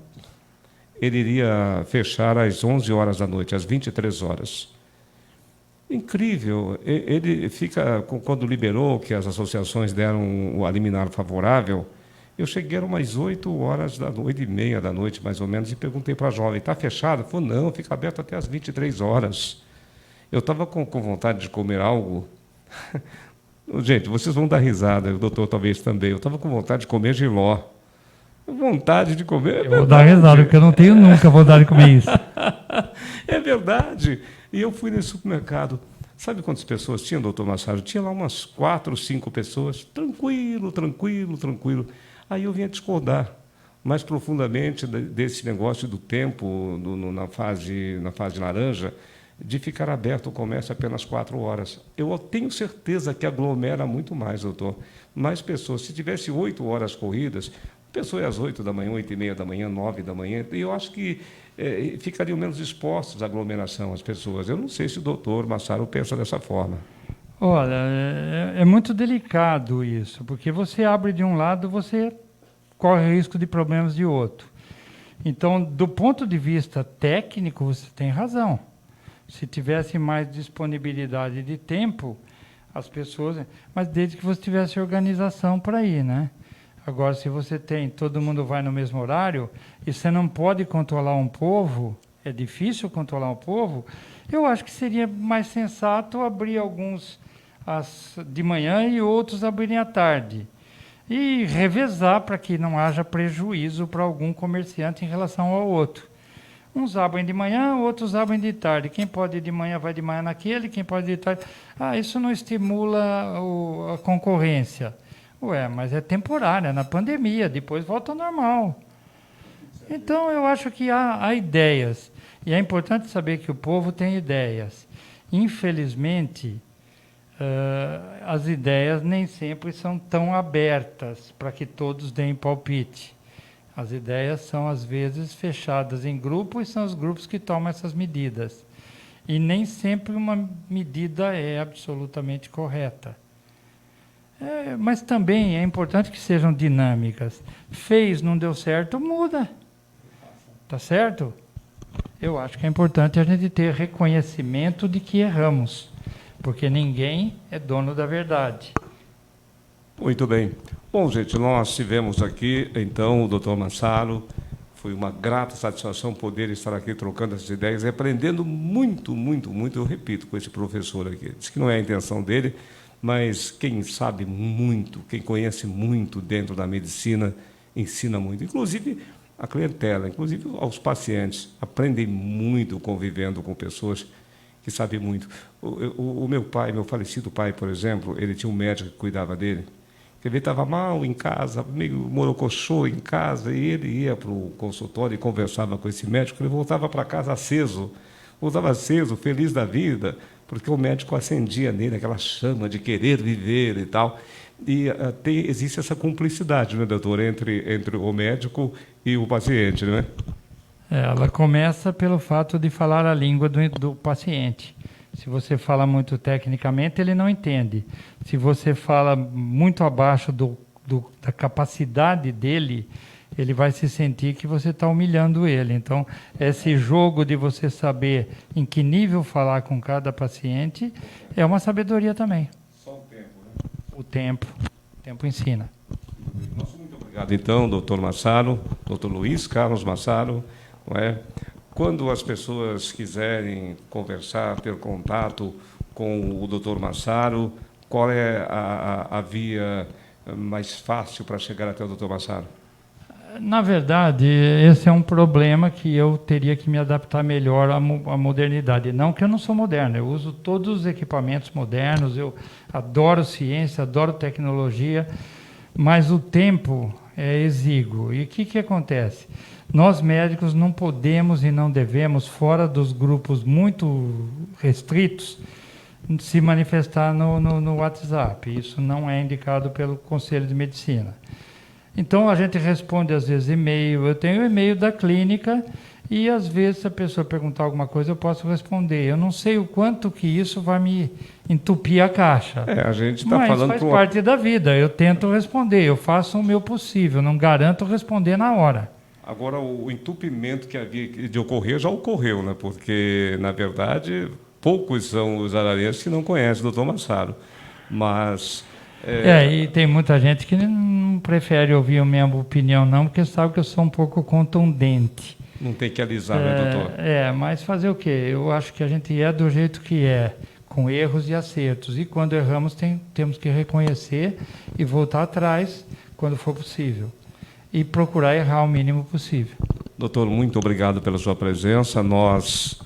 Speaker 2: ele iria fechar às 11 horas da noite, às 23 horas. Incrível. Ele fica, quando liberou, que as associações deram a liminar favorável, eu cheguei umas 8 horas da noite, 8h30 da noite, mais ou menos, e perguntei para a jovem, está fechado? Ele falou, não, fica aberto até às 23 horas. Eu estava com vontade de comer algo. Gente, vocês vão dar risada, o doutor talvez também. Eu estava com vontade de comer jiló. Vontade de comer.
Speaker 3: Eu vou dar risada, porque eu não tenho nunca vontade de comer isso.
Speaker 2: É verdade. E eu fui nesse supermercado. Sabe quantas pessoas tinha, doutor Massaro? Tinha lá umas 4, 5 pessoas. Tranquilo, tranquilo, tranquilo. Aí eu vim a discordar mais profundamente desse negócio do tempo na fase laranja, de ficar aberto o comércio apenas 4 horas. Eu tenho certeza que aglomera muito mais, doutor. Mais pessoas. Se tivesse 8 horas corridas, a pessoa é às 8 da manhã, 8h30 da manhã, 9 da manhã, e eu acho que ficariam menos expostos à aglomeração as pessoas. Eu não sei se o doutor Massaro pensa dessa forma.
Speaker 3: Olha, é muito delicado isso, porque você abre de um lado, você corre risco de problemas de outro. Então, do ponto de vista técnico, você tem razão. Se tivesse mais disponibilidade de tempo, as pessoas... Mas desde que você tivesse organização para ir, né? Agora, se você tem, todo mundo vai no mesmo horário, e você não pode controlar um povo, é difícil controlar um povo, eu acho que seria mais sensato abrir alguns de manhã e outros abrirem à tarde. E revezar para que não haja prejuízo para algum comerciante em relação ao outro. Uns abrem de manhã, outros abrem de tarde. Quem pode ir de manhã vai de manhã naquele, quem pode ir de tarde... isso não estimula a concorrência. Ué, mas é temporária, na pandemia, depois volta ao normal. Então, eu acho que há ideias. E é importante saber que o povo tem ideias. Infelizmente, as ideias nem sempre são tão abertas para que todos deem palpite. As ideias são, às vezes, fechadas em grupos e são os grupos que tomam essas medidas. E nem sempre uma medida é absolutamente correta. Mas também é importante que sejam dinâmicas. Fez, não deu certo, muda. Tá certo? Eu acho que é importante a gente ter reconhecimento de que erramos, porque ninguém é dono da verdade.
Speaker 2: Muito bem. Bom, gente, nós tivemos aqui, então, o doutor Massaro. Foi uma grata satisfação poder estar aqui trocando essas ideias e aprendendo muito, muito, muito, eu repito, com esse professor aqui. Diz que não é a intenção dele, mas quem sabe muito, quem conhece muito dentro da medicina, ensina muito. Inclusive a clientela, inclusive aos pacientes, aprendem muito convivendo com pessoas que sabem muito. O meu pai, meu falecido pai, por exemplo, ele tinha um médico que cuidava dele. Ele estava mal em casa, meio morocochô em casa, e ele ia para o consultório e conversava com esse médico. Ele voltava para casa aceso, feliz da vida, porque o médico acendia nele aquela chama de querer viver e tal. E existe essa cumplicidade, né, doutor, entre o médico e o paciente, não é?
Speaker 3: Ela começa pelo fato de falar a língua do paciente. Se você fala muito tecnicamente, ele não entende. Se você fala muito abaixo da capacidade dele, ele vai se sentir que você está humilhando ele. Então, esse jogo de você saber em que nível falar com cada paciente é uma sabedoria também.
Speaker 2: Só o tempo, né?
Speaker 3: O tempo ensina.
Speaker 2: Muito obrigado, então, doutor Massaro, doutor Luiz Carlos Massaro, não é? Quando as pessoas quiserem conversar, ter contato com o doutor Massaro, qual é a via mais fácil para chegar até o doutor Massaro?
Speaker 3: Na verdade, esse é um problema que eu teria que me adaptar melhor à modernidade. Não que eu não sou moderno, eu uso todos os equipamentos modernos, eu adoro ciência, adoro tecnologia, mas o tempo é exíguo. E o que acontece? Nós médicos não podemos e não devemos, fora dos grupos muito restritos, se manifestar no WhatsApp. Isso não é indicado pelo Conselho de Medicina. Então, a gente responde, às vezes, e-mail. Eu tenho o e-mail da clínica e, às vezes, se a pessoa perguntar alguma coisa, eu posso responder. Eu não sei o quanto que isso vai me entupir a caixa.
Speaker 2: A gente está falando...
Speaker 3: Mas faz parte da vida. Eu tento responder, eu faço o meu possível. Não garanto responder na hora.
Speaker 2: Agora, o entupimento que havia de ocorrer já ocorreu, né? Porque, na verdade, poucos são os ararenses que não conhecem o Dr. Massaro. Mas...
Speaker 3: e tem muita gente que não prefere ouvir a minha opinião, não, porque sabe que eu sou um pouco contundente.
Speaker 2: Não tem que alisar, né, doutor?
Speaker 3: Mas fazer o quê? Eu acho que a gente é do jeito que é, com erros e acertos. E quando erramos, temos que reconhecer e voltar atrás quando for possível. E procurar errar o mínimo possível.
Speaker 2: Doutor, muito obrigado pela sua presença. Nós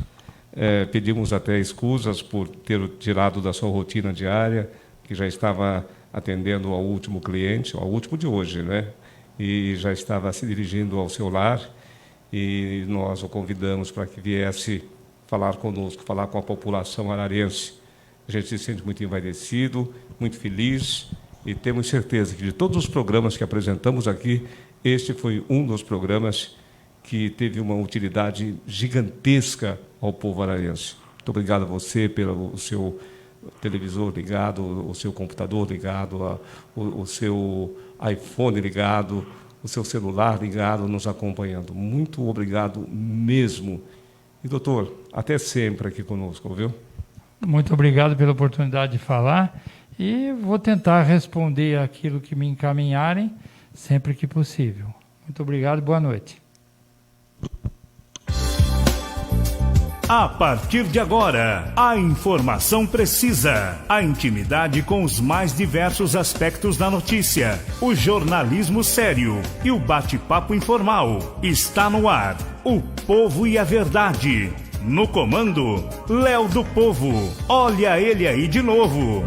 Speaker 2: pedimos até escusas por ter tirado da sua rotina diária, que já estava atendendo ao último cliente, ao último de hoje, né? E já estava se dirigindo ao seu lar, e nós o convidamos para que viesse falar conosco, falar com a população ararense. A gente se sente muito envaidecido, muito feliz, e temos certeza que de todos os programas que apresentamos aqui, este foi um dos programas que teve uma utilidade gigantesca ao povo ararense. Muito obrigado a você pelo seu televisor ligado, o seu computador ligado, o seu iPhone ligado, o seu celular ligado, nos acompanhando. Muito obrigado mesmo. E, doutor, até sempre aqui conosco, viu?
Speaker 3: Muito obrigado pela oportunidade de falar e vou tentar responder aquilo que me encaminharem sempre que possível. Muito obrigado, boa noite.
Speaker 1: A partir de agora, a informação precisa, a intimidade com os mais diversos aspectos da notícia, o jornalismo sério e o bate-papo informal. Está no ar, o Povo e a Verdade. No comando, Léo do Povo. Olha ele aí de novo.